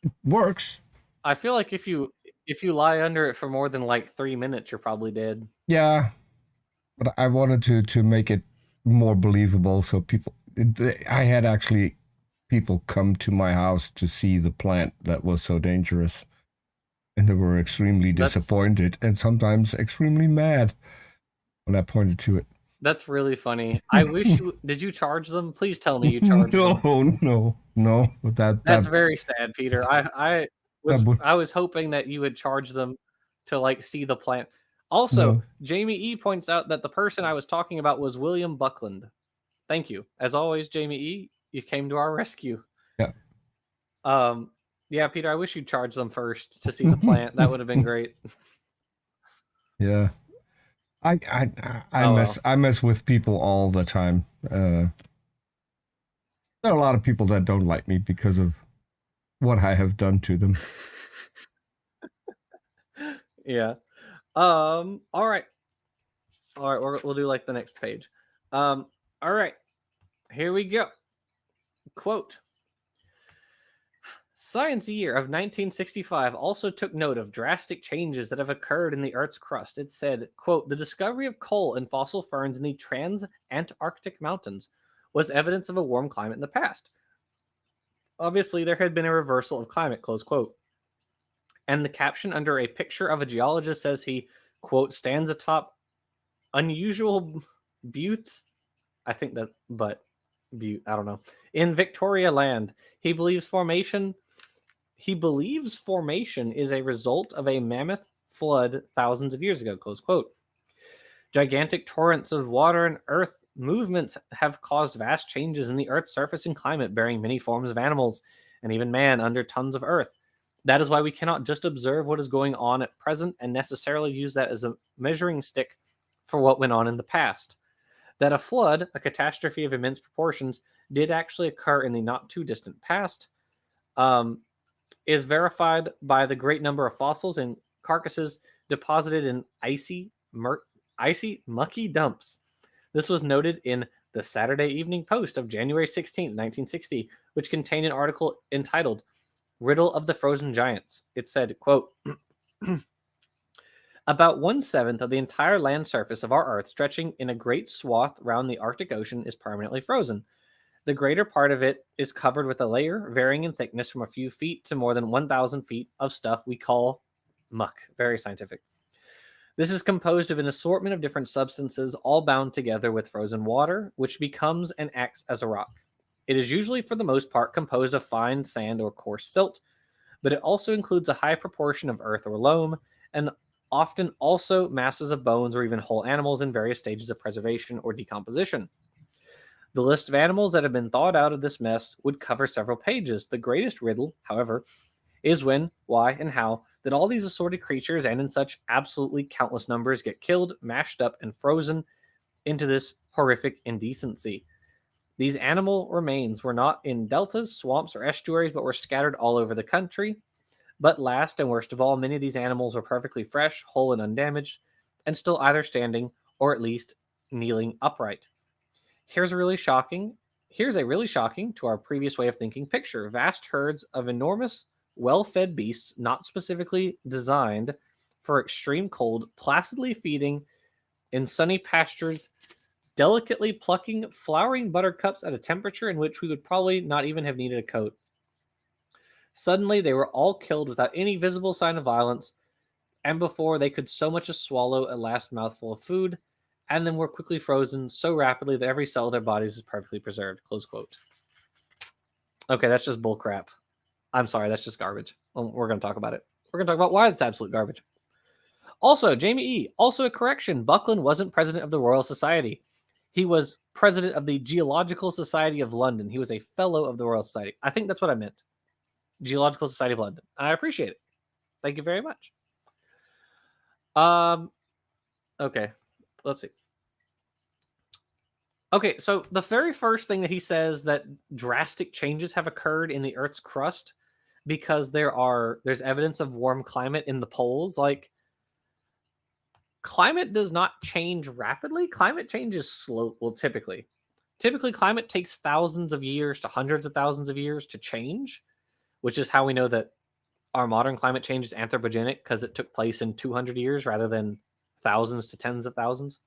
S2: It works.
S1: I feel like if you lie under it for more than like 3 minutes, you're probably dead.
S2: Yeah, but I wanted to make it more believable, so I had actually people come to my house to see the plant that was so dangerous, and they were extremely disappointed and sometimes extremely mad when I pointed to it.
S1: That's really funny. I wish did you charge them? Please tell me you charged them.
S2: No.
S1: That's very sad, Peter. I was hoping that you would charge them to like see the plant. Also, Jamie E points out that the person I was talking about was William Buckland. Thank you. As always, Jamie E, you came to our rescue.
S2: Yeah.
S1: Yeah, Peter, I wish you'd charge them first to see the plant. That would have been great.
S2: Yeah. I mess with people all the time. There are a lot of people that don't like me because of what I have done to them.
S1: Yeah. All right. We'll do like the next page. All right. Here we go. Quote. Science Year of 1965 also took note of drastic changes that have occurred in the Earth's crust. It said, quote, the discovery of coal and fossil ferns in the trans-Antarctic mountains was evidence of a warm climate in the past. Obviously, there had been a reversal of climate, close quote. And the caption under a picture of a geologist says he, quote, stands atop unusual butte. I think that, but butte, I don't know. In Victoria Land, he believes formation is a result of a mammoth flood thousands of years ago, close quote. Gigantic torrents of water and earth movements have caused vast changes in the Earth's surface and climate, bearing many forms of animals and even man under tons of earth. That is why we cannot just observe what is going on at present and necessarily use that as a measuring stick for what went on in the past. That a flood, a catastrophe of immense proportions, did actually occur in the not too distant past, is verified by the great number of fossils and carcasses deposited in icy, mucky dumps. This was noted in the Saturday Evening Post of January 16, 1960, which contained an article entitled Riddle of the Frozen Giants. It said, quote, about 1/7 of the entire land surface of our Earth, stretching in a great swath round the Arctic Ocean, is permanently frozen. The greater part of it is covered with a layer varying in thickness from a few feet to more than 1,000 feet of stuff we call muck. Very scientific. This is composed of an assortment of different substances, all bound together with frozen water, which becomes and acts as a rock. It is usually, for the most part, composed of fine sand or coarse silt, but it also includes a high proportion of earth or loam, and often also masses of bones or even whole animals in various stages of preservation or decomposition. The list of animals that have been thawed out of this mess would cover several pages. The greatest riddle, however, is when, why, and how that all these assorted creatures and in such absolutely countless numbers get killed, mashed up, and frozen into this horrific indecency. These animal remains were not in deltas, swamps, or estuaries, but were scattered all over the country. But last and worst of all, many of these animals were perfectly fresh, whole, and undamaged, and still either standing or at least kneeling upright. Here's a really shocking to our previous way of thinking picture. Vast herds of enormous, well-fed beasts, not specifically designed for extreme cold, placidly feeding in sunny pastures, delicately plucking flowering buttercups at a temperature in which we would probably not even have needed a coat. Suddenly, they were all killed without any visible sign of violence, and before they could so much as swallow a last mouthful of food, and then were quickly frozen so rapidly that every cell of their bodies is perfectly preserved. Close quote. Okay, that's just bullcrap. I'm sorry, that's just garbage. We're going to talk about it. We're going to talk about why it's absolute garbage. Also, Jamie E., also a correction. Buckland wasn't president of the Royal Society. He was president of the Geological Society of London. He was a fellow of the Royal Society. I think that's what I meant. Geological Society of London. I appreciate it. Thank you very much. Okay, let's see. Okay, so the very first thing that he says that drastic changes have occurred in the Earth's crust because there's evidence of warm climate in the poles. Like, climate does not change rapidly. Climate changes slow. Well, typically climate takes thousands of years to hundreds of thousands of years to change, which is how we know that our modern climate change is anthropogenic, because it took place in 200 years rather than thousands to tens of thousands.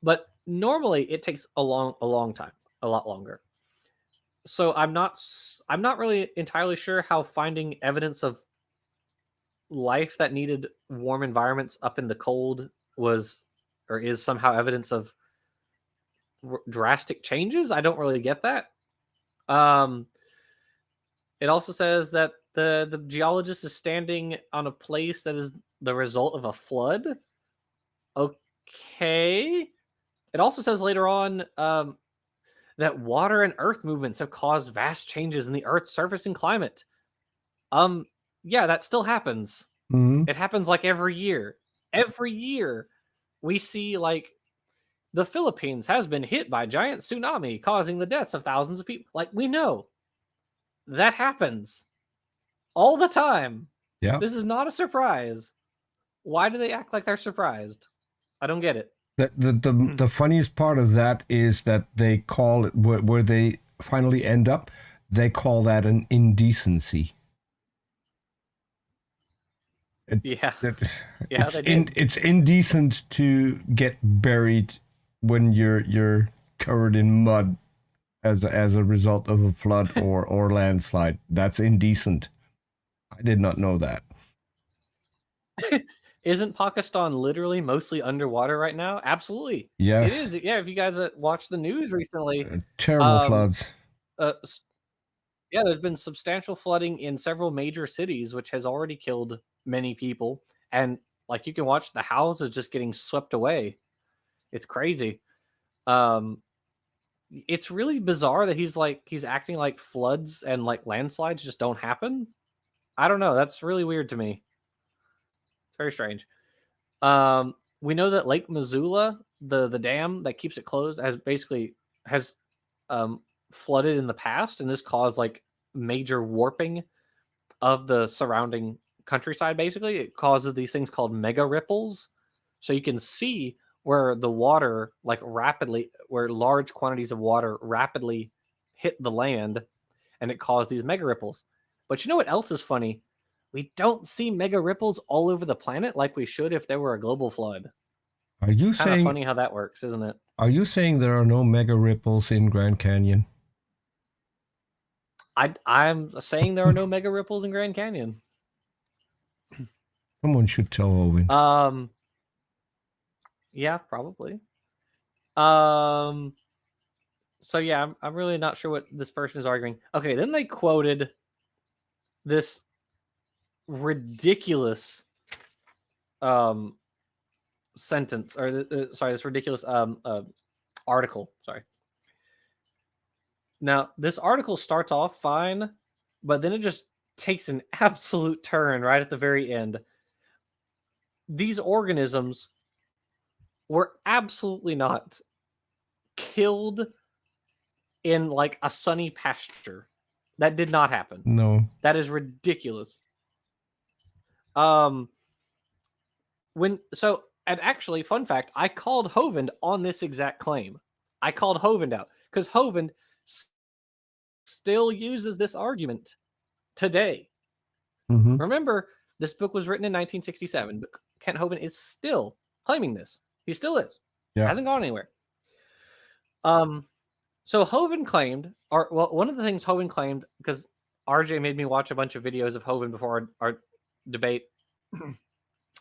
S1: But normally it takes a long time, a lot longer. So I'm not really entirely sure how finding evidence of life that needed warm environments up in the cold was or is somehow evidence of drastic changes. I don't really get that. It also says that the geologist is standing on a place that is the result of a flood. Okay. It also says later on that water and earth movements have caused vast changes in the Earth's surface and climate. Yeah, that still happens.
S2: Mm-hmm.
S1: It happens like every year. Every year we see like the Philippines has been hit by a giant tsunami causing the deaths of thousands of people. Like, we know that happens all the time.
S2: Yeah.
S1: This is not a surprise. Why do they act like they're surprised? I don't get it.
S2: The funniest part of that is that they call it where they finally end up. They call that an indecency.
S1: Yeah, they did.
S2: It's indecent to get buried when you're covered in mud as a result of a flood or landslide. That's indecent. I did not know that.
S1: Isn't Pakistan literally mostly underwater right now? Absolutely.
S2: Yes.
S1: It is. Yeah, if you guys watched the news recently.
S2: Terrible floods.
S1: Yeah, there's been substantial flooding in several major cities, which has already killed many people. And like, you can watch the houses just getting swept away. It's crazy. It's really bizarre that he's acting like floods and like landslides just don't happen. I don't know. That's really weird to me. It's very strange. We know that Lake Missoula, the dam that keeps it closed, has flooded in the past, and this caused like major warping of the surrounding countryside. Basically, it causes these things called mega ripples, so you can see where the water where large quantities of water rapidly hit the land, and it caused these mega ripples. But you know what else is funny? We don't see mega ripples all over the planet like we should if there were a global flood.
S2: Are you
S1: Kind of
S2: saying
S1: funny how that works, isn't it?
S2: are you saying there are no mega ripples in Grand Canyon?
S1: I'm saying there are no mega ripples in Grand Canyon.
S2: Someone should tell Owen.
S1: Yeah, probably. So yeah, I'm really not sure what this person is arguing. Okay, then they quoted this ridiculous sentence, or this ridiculous article. Sorry. Now, this article starts off fine, but then it just takes an absolute turn right at the very end. These organisms were absolutely not killed in like a sunny pasture. That did not happen.
S2: No.
S1: That is ridiculous. And actually, fun fact, I called Hovind on this exact claim. I called Hovind out because Hovind still uses this argument today.
S2: Mm-hmm.
S1: Remember, this book was written in 1967, but Kent Hovind is still claiming this. He still is.
S2: Yeah.
S1: Hasn't gone anywhere. So Hovind claimed, one of the things Hovind claimed, because RJ made me watch a bunch of videos of Hovind before our debate, and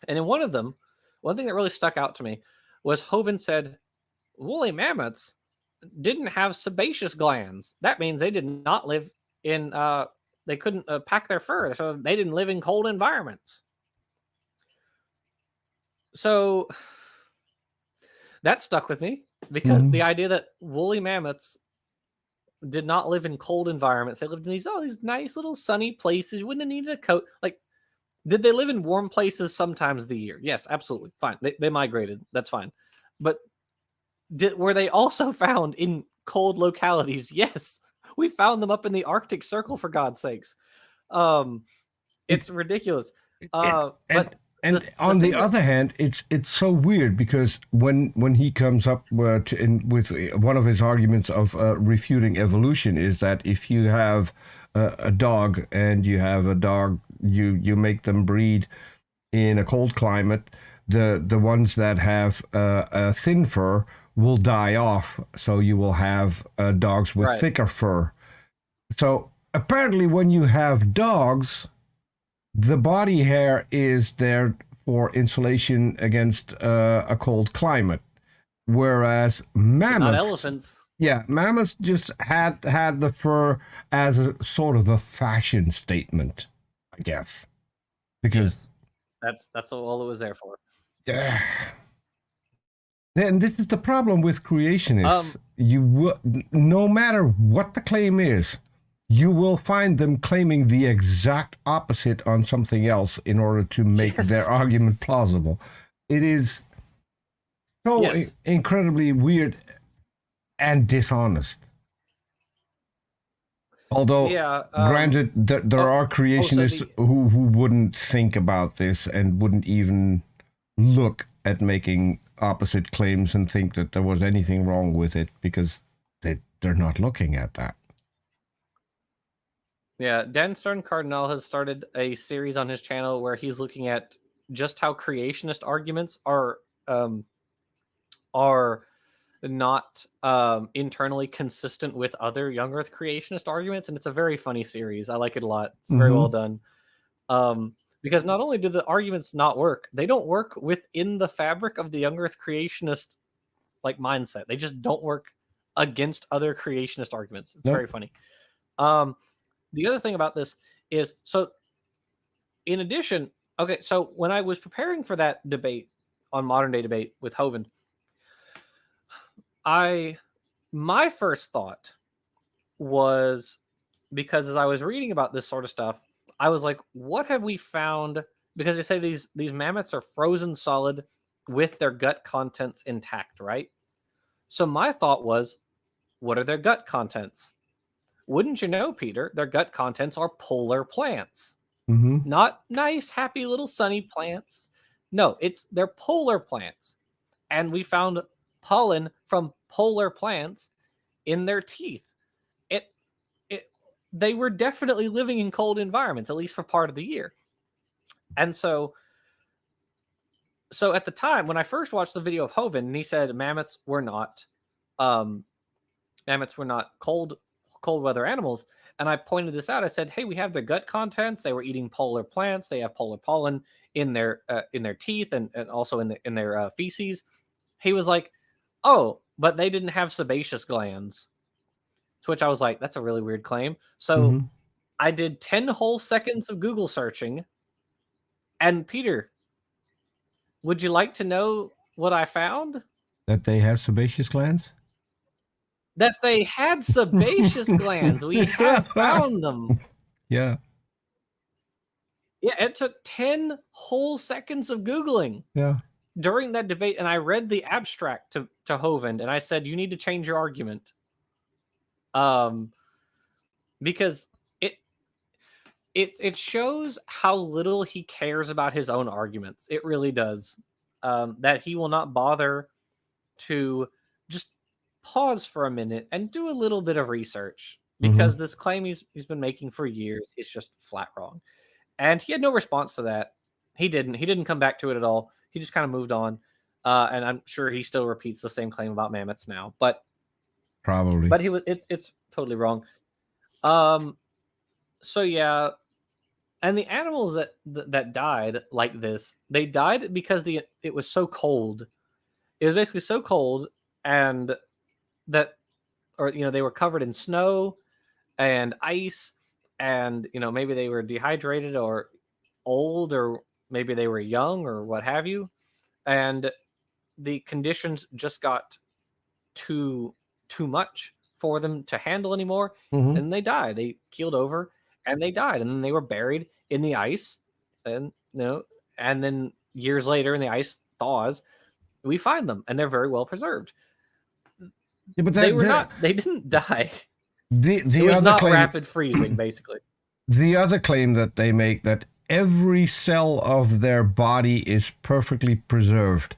S1: in one of them, one thing that really stuck out to me was Hovind said woolly mammoths didn't have sebaceous glands. That means they did not live in, they couldn't pack their fur, so they didn't live in cold environments. So that stuck with me because the idea that woolly mammoths did not live in cold environments, they lived in these nice little sunny places. You wouldn't have needed a coat. Like, did they live in warm places sometimes of the year? Yes, absolutely. Fine. They migrated. That's fine. But were they also found in cold localities? Yes. We found them up in the Arctic Circle, for God's sakes. It's ridiculous.
S2: And on the other hand, it's so weird because when he comes up with one of his arguments of refuting evolution is that if you have a dog and you have a dog, you make them breed in a cold climate, the ones that have a thin fur will die off, so you will have dogs with thicker fur. So apparently when you have dogs, the body hair is there for insulation against a cold climate, whereas mammoths,
S1: not elephants.
S2: Yeah, mammoths just had the fur as a sort of a fashion statement, I guess, because
S1: that's all it was there for.
S2: Yeah. Then this is the problem with creationists. No matter what the claim is, you will find them claiming the exact opposite on something else in order to make their argument plausible. It is so incredibly weird and dishonest. Although, granted, there are creationists who wouldn't think about this and wouldn't even look at making opposite claims and think that there was anything wrong with it because they're not looking at that.
S1: Yeah, Dan Stern Cardinal has started a series on his channel where he's looking at just how creationist arguments are not internally consistent with other young Earth creationist arguments, and it's a very funny series. I like it a lot. It's very well done. Because not only do the arguments not work, they don't work within the fabric of the young Earth creationist like mindset. They just don't work against other creationist arguments. It's very funny. The other thing about this is, so in addition, so when I was preparing for that debate on Modern Day Debate with Hovind, my first thought was, because as I was reading about this sort of stuff, I was like, what have we found? because they say these mammoths are frozen solid with their gut contents intact, right? So my thought was, what are their gut contents? Wouldn't you know, Peter, their gut contents are polar plants.
S2: Mm-hmm.
S1: Not nice, happy little sunny plants. No, they're polar plants. And we found pollen from polar plants in their teeth. They were definitely living in cold environments, at least for part of the year. And so at the time when I first watched the video of Hovind, and he said mammoths were not cold weather animals, and I pointed this out. I said, hey, we have their gut contents. They were eating polar plants. They have polar pollen in their teeth and also in their feces. He was like, oh, but they didn't have sebaceous glands. To which I was like, that's a really weird claim. So I did 10 whole seconds of Google searching. And Peter, would you like to know what I found?
S2: That they have sebaceous glands?
S1: That they had sebaceous glands. We have found them.
S2: Yeah.
S1: Yeah, it took 10 whole seconds of Googling.
S2: Yeah.
S1: During that debate, and I read the abstract to Hovind, and I said, you need to change your argument. Because it shows how little he cares about his own arguments. It really does. That he will not bother to just pause for a minute and do a little bit of research, because this claim he's been making for years is just flat wrong. And he had no response to that. He didn't come back to it at all. He just kind of moved on. And I'm sure he still repeats the same claim about mammoths now, but
S2: probably.
S1: But it's totally wrong. So yeah, and the animals that died like this, they died because it was so cold. It was basically so cold, and that, or they were covered in snow and ice, and maybe they were dehydrated or old, or maybe they were young or what have you, and the conditions just got too much for them to handle anymore, and they died. They keeled over and they died, and then they were buried in the ice, and and then years later, when the ice thaws, we find them, and they're very well preserved. Yeah, but they didn't die. It was not rapid freezing, basically.
S2: The other claim that they make, that every cell of their body is perfectly preserved.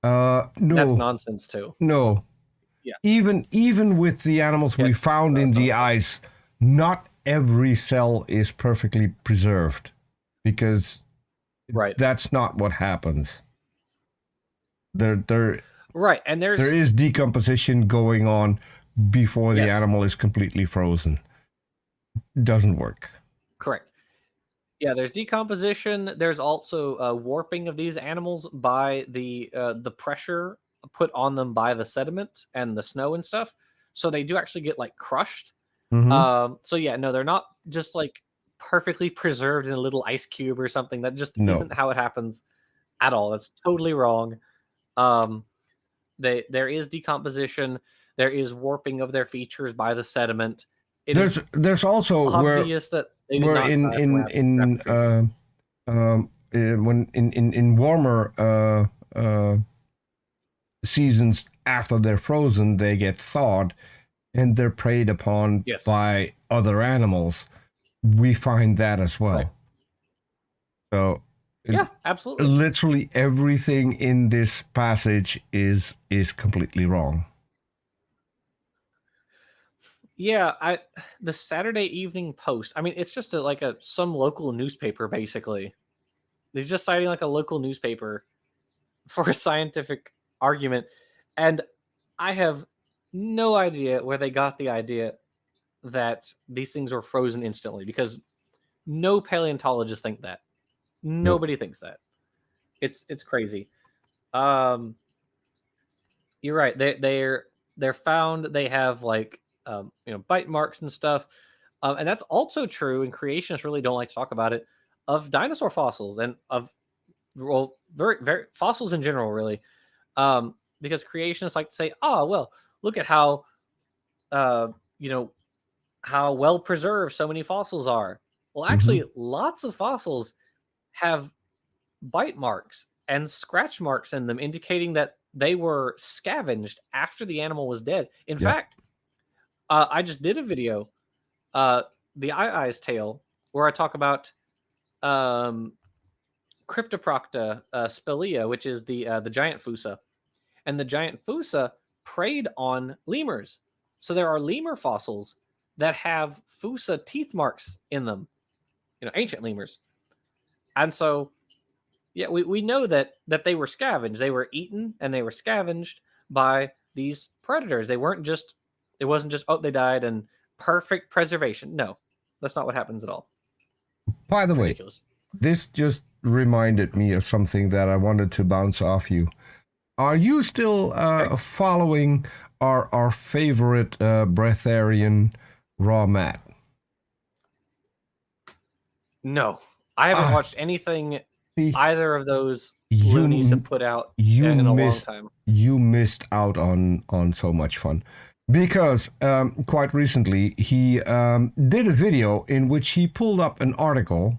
S2: No,
S1: that's nonsense too.
S2: No. Yeah. Even with the animals we found in the ice, not every cell is perfectly preserved, because that's not what happens.
S1: Right, and
S2: there is decomposition going on before the animal is completely frozen. It doesn't work.
S1: Correct. Yeah, there's decomposition. There's also warping of these animals by the pressure put on them by the sediment and the snow and stuff. So they do actually get like crushed. So yeah, no, they're not just like perfectly preserved in a little ice cube or something. That just isn't how it happens at all. That's totally wrong. There is decomposition. There is warping of their features by the sediment.
S2: There's also
S1: obvious that they did not
S2: in warmer seasons, after they're frozen, they get thawed and they're preyed upon by other animals. We find that as well. Right. So
S1: yeah, absolutely.
S2: Literally everything in this passage is completely wrong.
S1: Yeah, the Saturday Evening Post. I mean, it's just some local newspaper, basically. He's just citing like a local newspaper for a scientific argument, and I have no idea where they got the idea that these things were frozen instantly, because no paleontologists think that. Nobody thinks that. It's crazy. You're right. They're found. They have like bite marks and stuff, and that's also true. And creationists really don't like to talk about it, of dinosaur fossils and of very very fossils in general, really, because creationists like to say, oh well, look at how how well preserved so many fossils are. Well, actually, lots of fossils have bite marks and scratch marks in them, indicating that they were scavenged after the animal was dead. In
S2: Yeah.
S1: fact, I just did a video, the Eye's Tale, where I talk about Cryptoprocta spelea, which is the giant fossa, and the giant fossa preyed on lemurs. So there are lemur fossils that have fossa teeth marks in them, ancient lemurs. And so, yeah, we know that they were scavenged. They were eaten and they were scavenged by these predators. It wasn't just, oh, they died and perfect preservation. No, that's not what happens at all.
S2: By the way,
S1: Ridiculous.
S2: this just reminded me of something that I wanted to bounce off you. Are you still following our favorite breatharian, Raw Matt?
S1: No, I haven't watched anything
S2: See,
S1: either of those loonies have put out in a long time.
S2: You missed out on so much fun. Because quite recently, he did a video in which he pulled up an article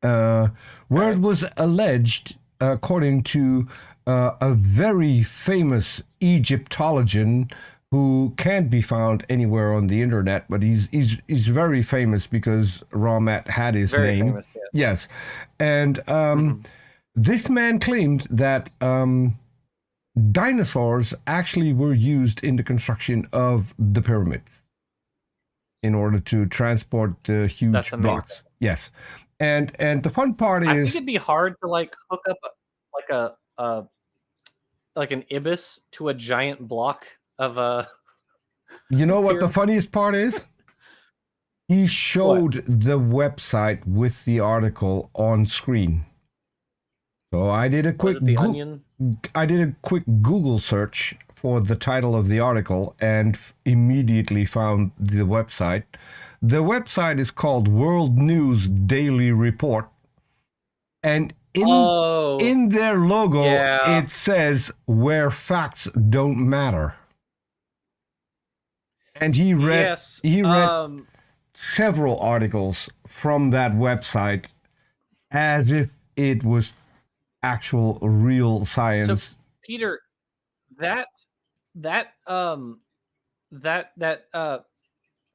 S2: where it was alleged, according to a very famous Egyptologian who can't be found anywhere on the internet, but he's very famous because Ramat had his
S1: Very
S2: name.
S1: famous,
S2: Yes. And this man claimed that dinosaurs actually were used in the construction of the pyramids in order to transport the huge blocks. Yes. And the fun part is,
S1: I think it'd be hard to like hook up like an ibis to a giant block of a.
S2: You know what the funniest part is? He showed the website with the article on screen. So I did a quick I did a quick Google search for the title of the article and immediately found the website. The website is called World News Daily Report. And in their logo, it says where facts don't matter. And he read several articles from that website as if it was actual real science.
S1: So Peter, that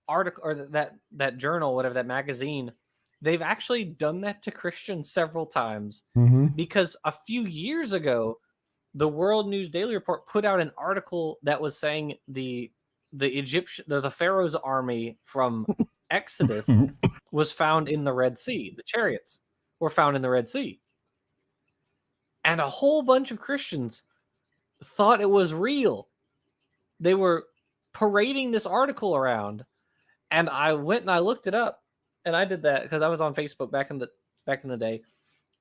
S1: article or that journal, whatever, that magazine, they've actually done that to Christians several times, because a few years ago, the World News Daily Report put out an article that was saying the Pharaoh's army from Exodus was found in the Red Sea. The chariots were found in the Red Sea. And a whole bunch of Christians thought it was real. They were parading this article around. And I went and I looked it up. And I did that because I was on Facebook back in the day.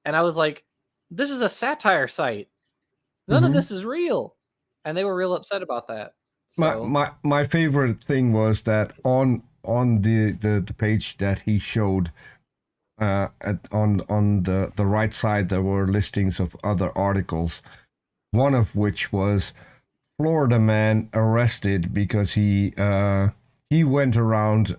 S1: And I was like, this is a satire site. None of this is real. And they were real upset about that. So.
S2: My favorite thing was that on the page that he showed, on the right side, there were listings of other articles, one of which was Florida man arrested because he went around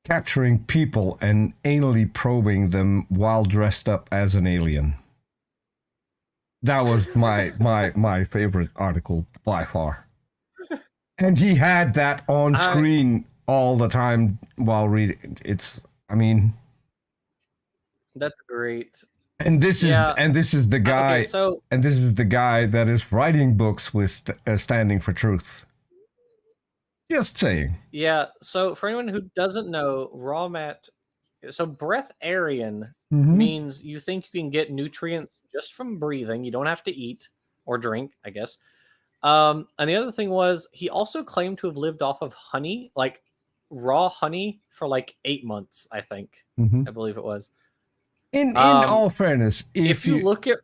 S2: capturing people and anally probing them while dressed up as an alien. That was my favorite article by far. And he had that on screen all the time while reading.
S1: That's great.
S2: And this is the guy.
S1: Okay,
S2: and this is the guy that is writing books with standing for truth. Just saying.
S1: Yeah. So for anyone who doesn't know, breatharian means you think you can get nutrients just from breathing. You don't have to eat or drink, I guess. And the other thing was, he also claimed to have lived off of honey, like raw honey, for like 8 months, I think. I believe it was.
S2: In all fairness,
S1: if you look at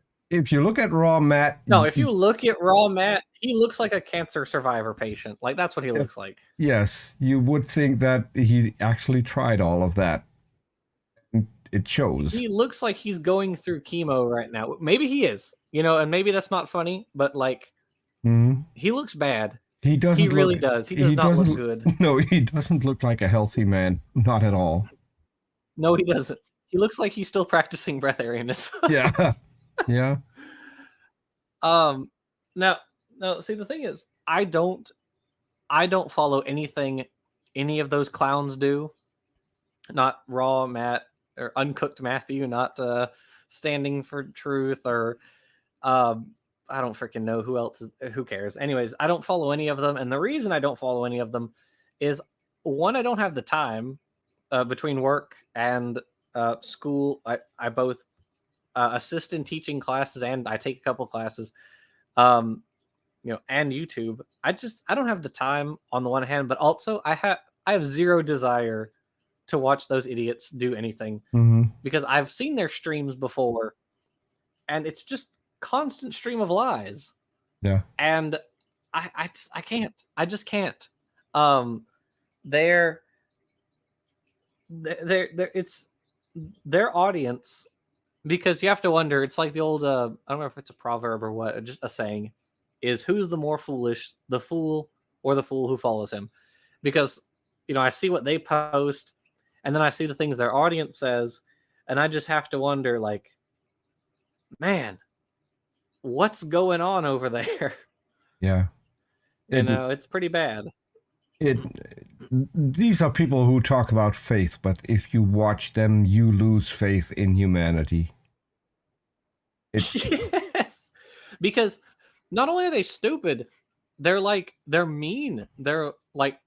S2: Raw Matt,
S1: if you look at Raw Matt, he looks like a cancer survivor patient. Like, that's what he looks like.
S2: Yes, you would think that he actually tried all of that. It shows.
S1: He looks like he's going through chemo right now. Maybe he is, and maybe that's not funny, but like, he looks bad.
S2: He doesn't.
S1: He really does. He does not look good.
S2: No, he doesn't look like a healthy man. Not at all.
S1: No, he doesn't. He looks like he's still practicing breatharianness.
S2: Yeah. Yeah.
S1: Now, no. See, the thing is, I don't follow anything any of those clowns do. Not Raw Matt or Uncooked Matthew. Not Standing for Truth or I don't freaking know who else is. Who cares? Anyways, I don't follow any of them, and the reason I don't follow any of them is one, I don't have the time between work and school. I both assist in teaching classes and I take a couple classes. And YouTube. I don't have the time on the one hand, but also I have zero desire to watch those idiots do anything because I've seen their streams before, and it's just constant stream of lies.
S2: Yeah.
S1: And I can't. I just can't. They're it's their audience, because you have to wonder. It's like the old I don't know if it's a proverb or what, just a saying, is who's the more foolish, the fool or the fool who follows him? Because I see what they post, and then I see the things their audience says, and I just have to wonder, like, man, what's going on over there?
S2: Yeah.
S1: It's pretty bad.
S2: These are people who talk about faith, but if you watch them, you lose faith in humanity.
S1: Yes, because not only are they stupid, they're mean. They're like,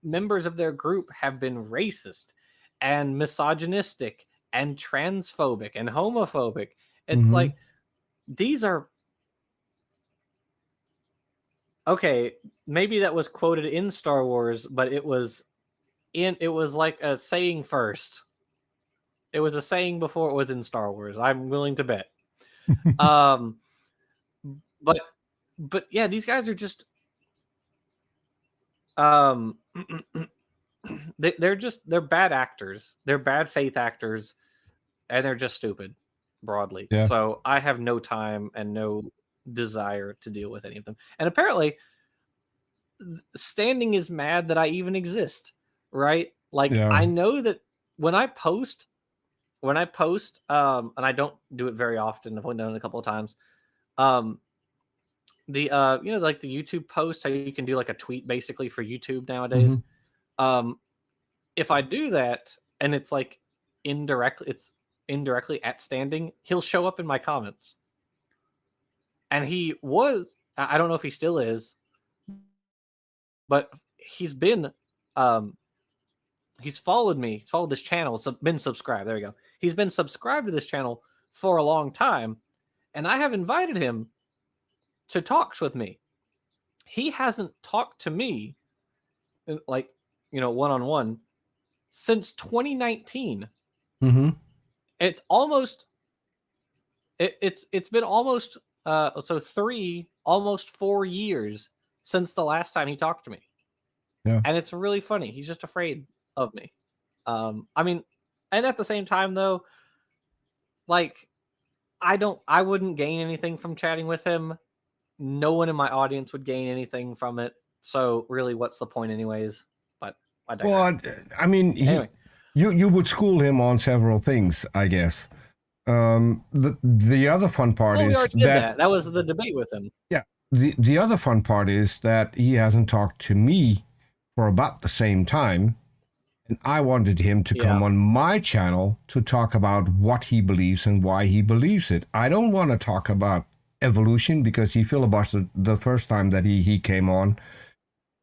S1: members of their group have been racist and misogynistic and transphobic and homophobic. It's like, these are okay. Maybe that was quoted in Star Wars, but it was like a saying first. It was a saying before it was in Star Wars. I'm willing to bet. But yeah, these guys are just they're bad actors. They're bad faith actors, and they're just stupid broadly.
S2: Yeah.
S1: So I have no time and no desire to deal with any of them. And apparently Standing is mad that I even exist, right? Like,
S2: Yeah.
S1: I know that when I post, and I don't do it very often, I've only done it a couple of times. The like the YouTube post, how you can do like a tweet basically for YouTube nowadays. If I do that and it's like indirectly at Standing, he'll show up in my comments. And he was, I don't know if he still is, but he's been he's followed me. He's followed this channel, been subscribed. There we go. He's been subscribed to this channel for a long time, and I have invited him to talks with me. He hasn't talked to me like, one-on-one since 2019. It's almost it's been almost almost 4 years since the last time he talked to me.
S2: Yeah.
S1: And it's really funny. He's just afraid of me. I mean, and at the same time though, like, I wouldn't gain anything from chatting with him. No one in my audience would gain anything from it. So really, what's the point anyways? But I digress.
S2: Well, I mean,
S1: anyway.
S2: You would school him on several things, I guess. The other fun part is
S1: we already did that. That was the debate with him.
S2: Yeah. The other fun part is that he hasn't talked to me for about the same time, and I wanted him to come on my channel to talk about what he believes and why he believes it. I don't want to talk about evolution because he filibustered the first time that he came on,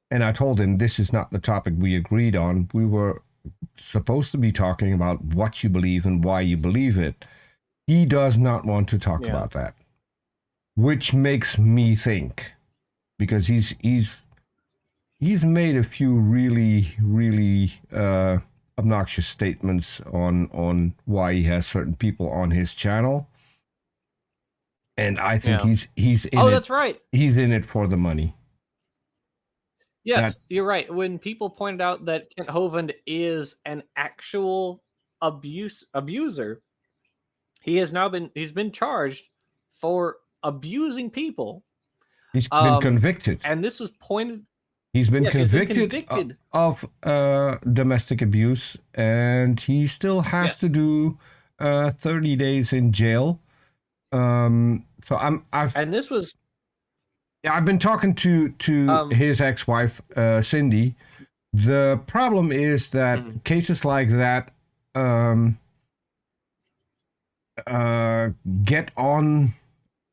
S2: and I told him this is not the topic we agreed on. We were supposed to be talking about what you believe and why you believe it. He does not want to talk about that, which makes me think, because he's made a few really obnoxious statements on why he has certain people on his channel, and I think he's in
S1: that's right.
S2: He's in it for the money.
S1: Yes, you're right. When people pointed out that Kent Hovind is an actual abuser, he's been charged for abusing people.
S2: He's been convicted.
S1: And this was pointed.
S2: He's been
S1: Yes, he's been
S2: convicted
S1: convicted.
S2: of domestic abuse, and he still has
S1: Yes.
S2: to do 30 days in jail. So
S1: And this was
S2: I've been talking to his ex-wife Cindy. The problem is that cases like that get on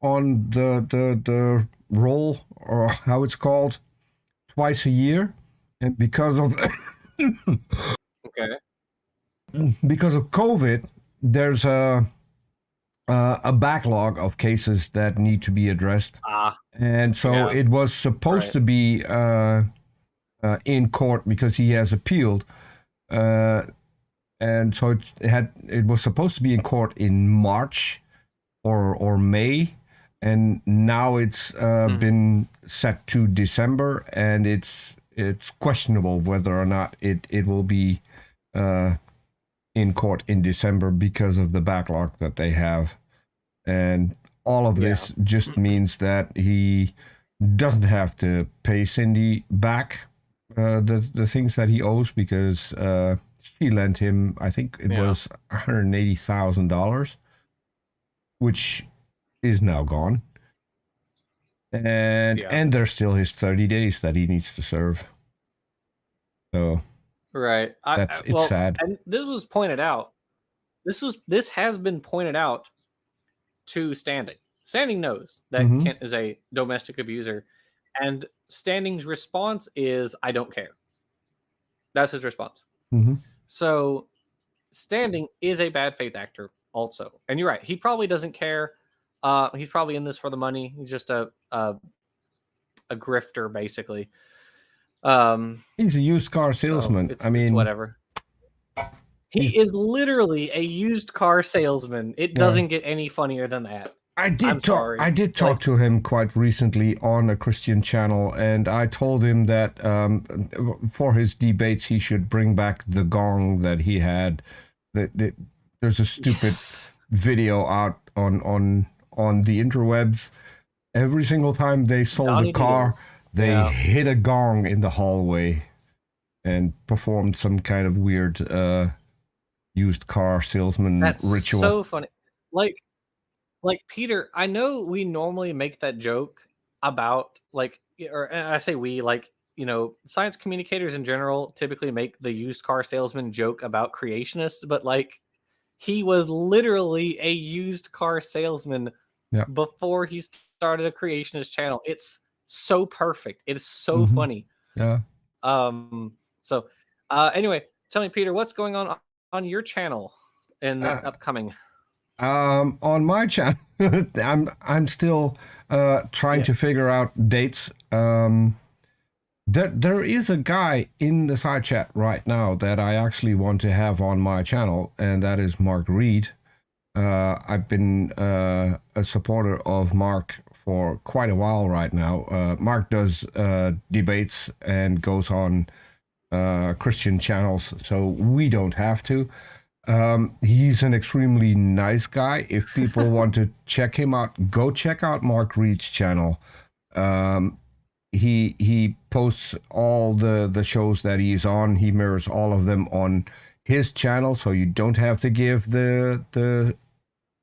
S2: the roll, or how it's called, twice a year, and because of
S1: okay.
S2: because of COVID, there's a backlog of cases that need to be addressed, and so
S1: Yeah.
S2: it was supposed
S1: Right.
S2: to be in court because he has appealed, and so it was supposed to be in court in March or May, and now it's been set to December, and it's questionable whether or not it will be in court in December because of the backlog that they have. And all of this just means that he doesn't have to pay Cindy back the things that he owes, because she lent him, I think it was $180,000, which is now gone. And there's still his 30 days that he needs to serve. So
S1: Right.
S2: it's sad.
S1: And this was pointed out. This has been pointed out to Standing. Standing knows that Kent is a domestic abuser, and Standing's response is, "I don't care." That's his response. So Standing is a bad faith actor also. And you're right. He probably doesn't care. He's probably in this for the money. He's just a grifter, basically.
S2: He's a used car salesman.
S1: So it's whatever. He is literally a used car salesman. It doesn't get any funnier than that.
S2: I did talk to him quite recently on a Christian channel, and I told him that for his debates he should bring back the gong that he had. There's a stupid video out on the interwebs. Every single time they sold a car, they hit a gong in the hallway and performed some kind of weird used car salesman ritual.
S1: That's so funny. Like Peter, I know we normally make that joke about, like, or I say we, like, you know, science communicators in general typically make the used car salesman joke about creationists, but like, he was literally a used car salesman before he started a creationist channel. It's so perfect. It is so funny.
S2: Yeah.
S1: So anyway, tell me, Peter, what's going on your channel in the upcoming?
S2: On my channel, I'm still trying to figure out dates. There is a guy in the side chat right now that I actually want to have on my channel, and that is Mark Reed. I've been a supporter of Mark for quite a while right now. Mark does debates and goes on Christian channels, so we don't have to. He's an extremely nice guy. If people want to check him out, go check out Mark Reed's channel. He posts all the shows that he's on. He mirrors all of them on his channel, so you don't have to give the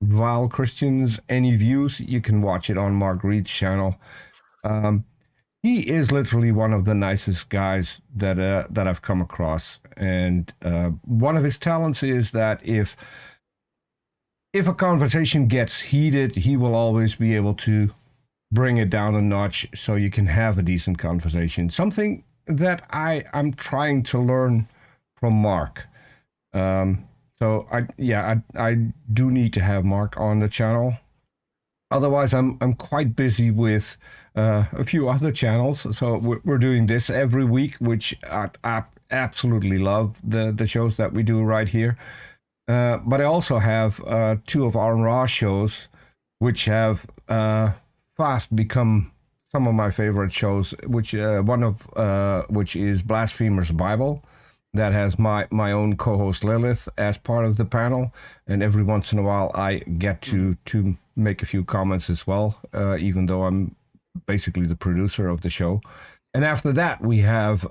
S2: vile Christians any views. You can watch it on Mark Reed's channel. He is literally one of the nicest guys that I've come across, and one of his talents is that if a conversation gets heated, he will always be able to bring it down a notch so you can have a decent conversation. Something that I'm trying to learn from Mark. So I do need to have Mark on the channel. Otherwise, I'm quite busy with a few other channels. So we're doing this every week, which I absolutely love, the shows that we do right here. But I also have two of our Raw shows, which have fast become some of my favorite shows. Which one of which is Blasphemers Bible, that has my own co-host Lilith as part of the panel, and every once in a while I get to make a few comments as well, even though I'm basically the producer of the show. And after that, we have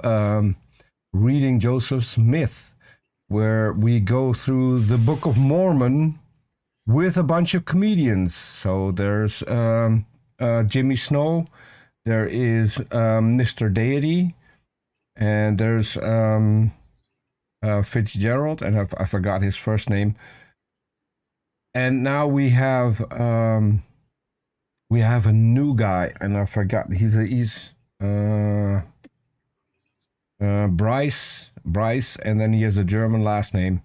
S2: Reading Joseph Smith, where we go through the Book of Mormon with a bunch of comedians. So there's Jimmy Snow, there is Mr. Deity, and there's Fitzgerald, and I forgot his first name. And now we have a new guy, and I forgot he's Bryce, and then he has a German last name.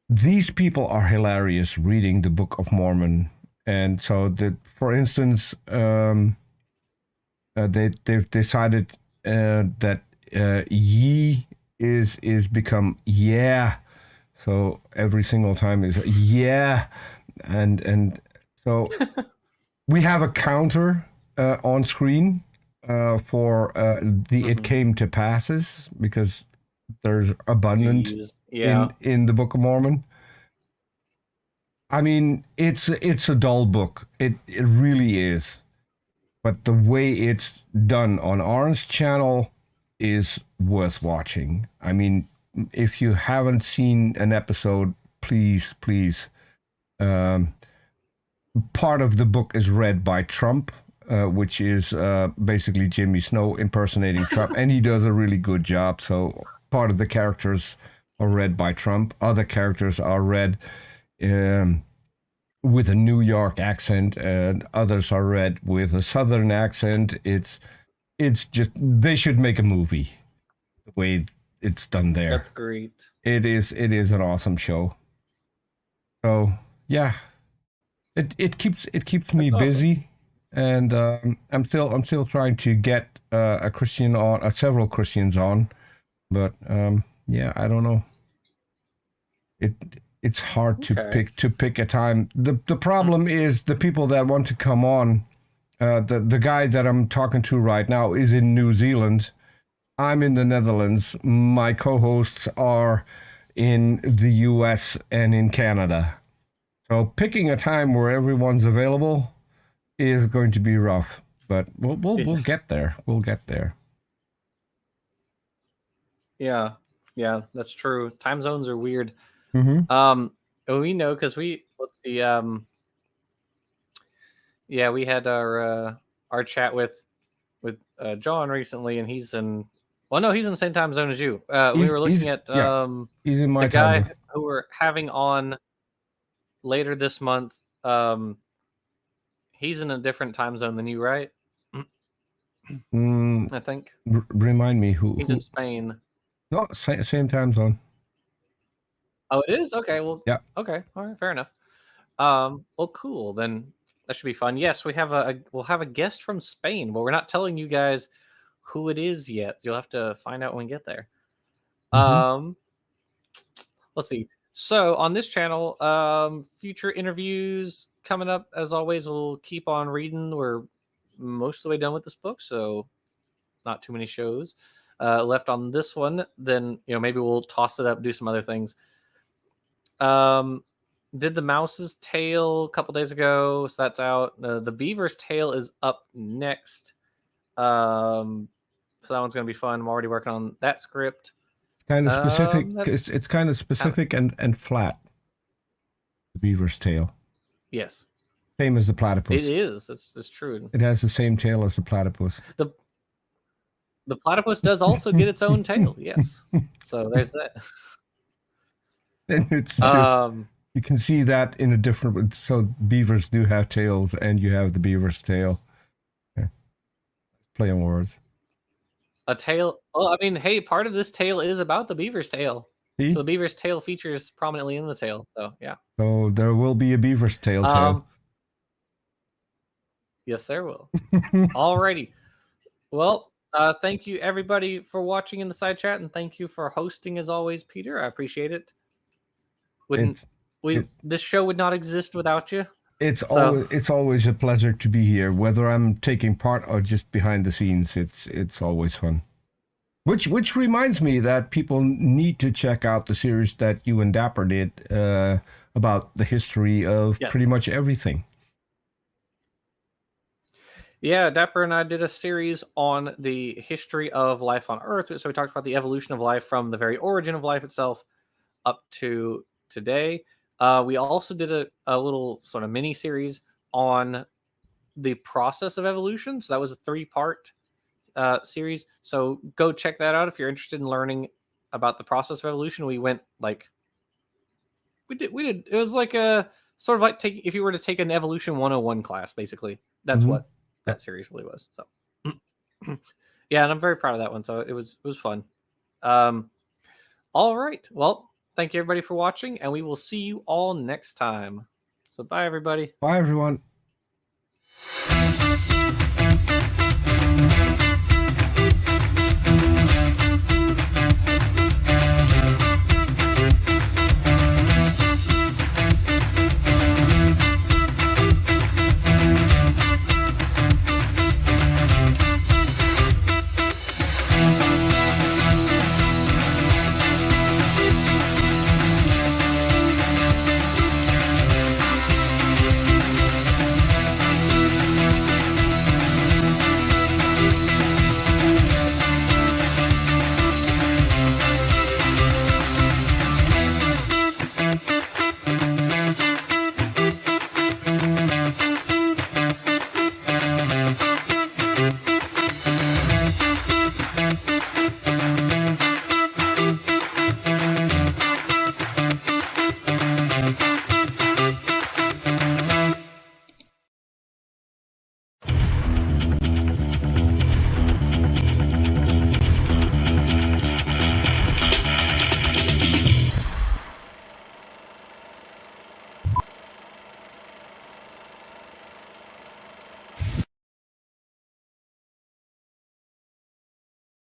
S2: These people are hilarious reading the Book of Mormon, and so that, for instance, they've decided that ye is become yeah, so every single time is yeah, and so we have a counter on screen for the it came to passes, because there's abundant
S1: Yeah.
S2: in the Book of Mormon. I mean, it's a dull book. It really is. But the way it's done on Orange Channel is worth watching. I mean, if you haven't seen an episode, please. Part of the book is read by Trump, which is basically Jimmy Snow impersonating Trump, and he does a really good job. So part of the characters are read by Trump. Other characters are read with a New York accent, and others are read with a Southern accent. It's just, they should make a movie the way it's done there.
S1: That's great.
S2: It is an awesome show. So yeah, it keeps me busy, and I'm still trying to get a Christian on, several Christians on, but yeah, I don't know. It's hard to pick a time. The problem is the people that want to come on. The guy that I'm talking to right now is in New Zealand. I'm in the Netherlands. My co-hosts are in the US and in Canada. So picking a time where everyone's available is going to be rough, but we'll get there. We'll get there.
S1: Yeah, that's true. Time zones are weird.
S2: Mm-hmm.
S1: We know because let's see. Yeah, we had our chat with John recently, and he's in. Well, no, he's in the same time zone as you. We were looking at
S2: he's in my
S1: the guy
S2: time.
S1: who we're having on later this month. He's in a different time zone than you, right? I think.
S2: Remind me who.
S1: He's in Spain.
S2: No, same time zone.
S1: Oh, it is? Okay, well,
S2: yeah.
S1: Okay, all right, fair enough. Well, cool. Then that should be fun. Yes, we'll have a guest from Spain, but we're not telling you guys who it is yet. You'll have to find out when we get there. Let's see. So on this channel, future interviews coming up. As always, we'll keep on reading. We're most of the way done with this book, so not too many shows left on this one. Then maybe we'll toss it up, do some other things. Did the Mouse's Tail a couple days ago, so that's out. The Beaver's Tail is up next. So that one's gonna be fun. I'm already working on that script.
S2: Kind of specific. It's kind of specific and flat. The Beaver's Tail.
S1: Yes.
S2: Same as the platypus.
S1: It is. That's true.
S2: It has the same tail as the platypus.
S1: The platypus does also get its own tail. Yes. So there's that.
S2: And it's just, you can see that in a different. So beavers do have tails, and you have the beaver's tail. Yeah. Play on words.
S1: A tail. Well, I mean, hey, part of this tale is about the beaver's tail. See? So the beaver's tail features prominently in the tale. So yeah.
S2: So there will be a beaver's tail.
S1: Yes, there will. Alrighty. Well, thank you everybody for watching in the side chat, and thank you for hosting as always, Peter. I appreciate it. This show would not exist without you.
S2: It's always a pleasure to be here, whether I'm taking part or just behind the scenes. It's always fun. Which reminds me that people need to check out the series that you and Dapper did about the history of pretty much everything.
S1: Yeah, Dapper and I did a series on the history of life on Earth. So we talked about the evolution of life from the very origin of life itself up to today. We also did a little sort of mini series on the process of evolution. So that was a 3-part series. So go check that out if you're interested in learning about the process of evolution. We went like we did. It was like a sort of like if you were to take an evolution 101 class, basically. That's
S2: Mhm.
S1: what that series really was. So yeah, and I'm very proud of that one. So it was fun. All right. Well, thank you everybody for watching, and we will see you all next time. So bye everybody.
S2: Bye, everyone.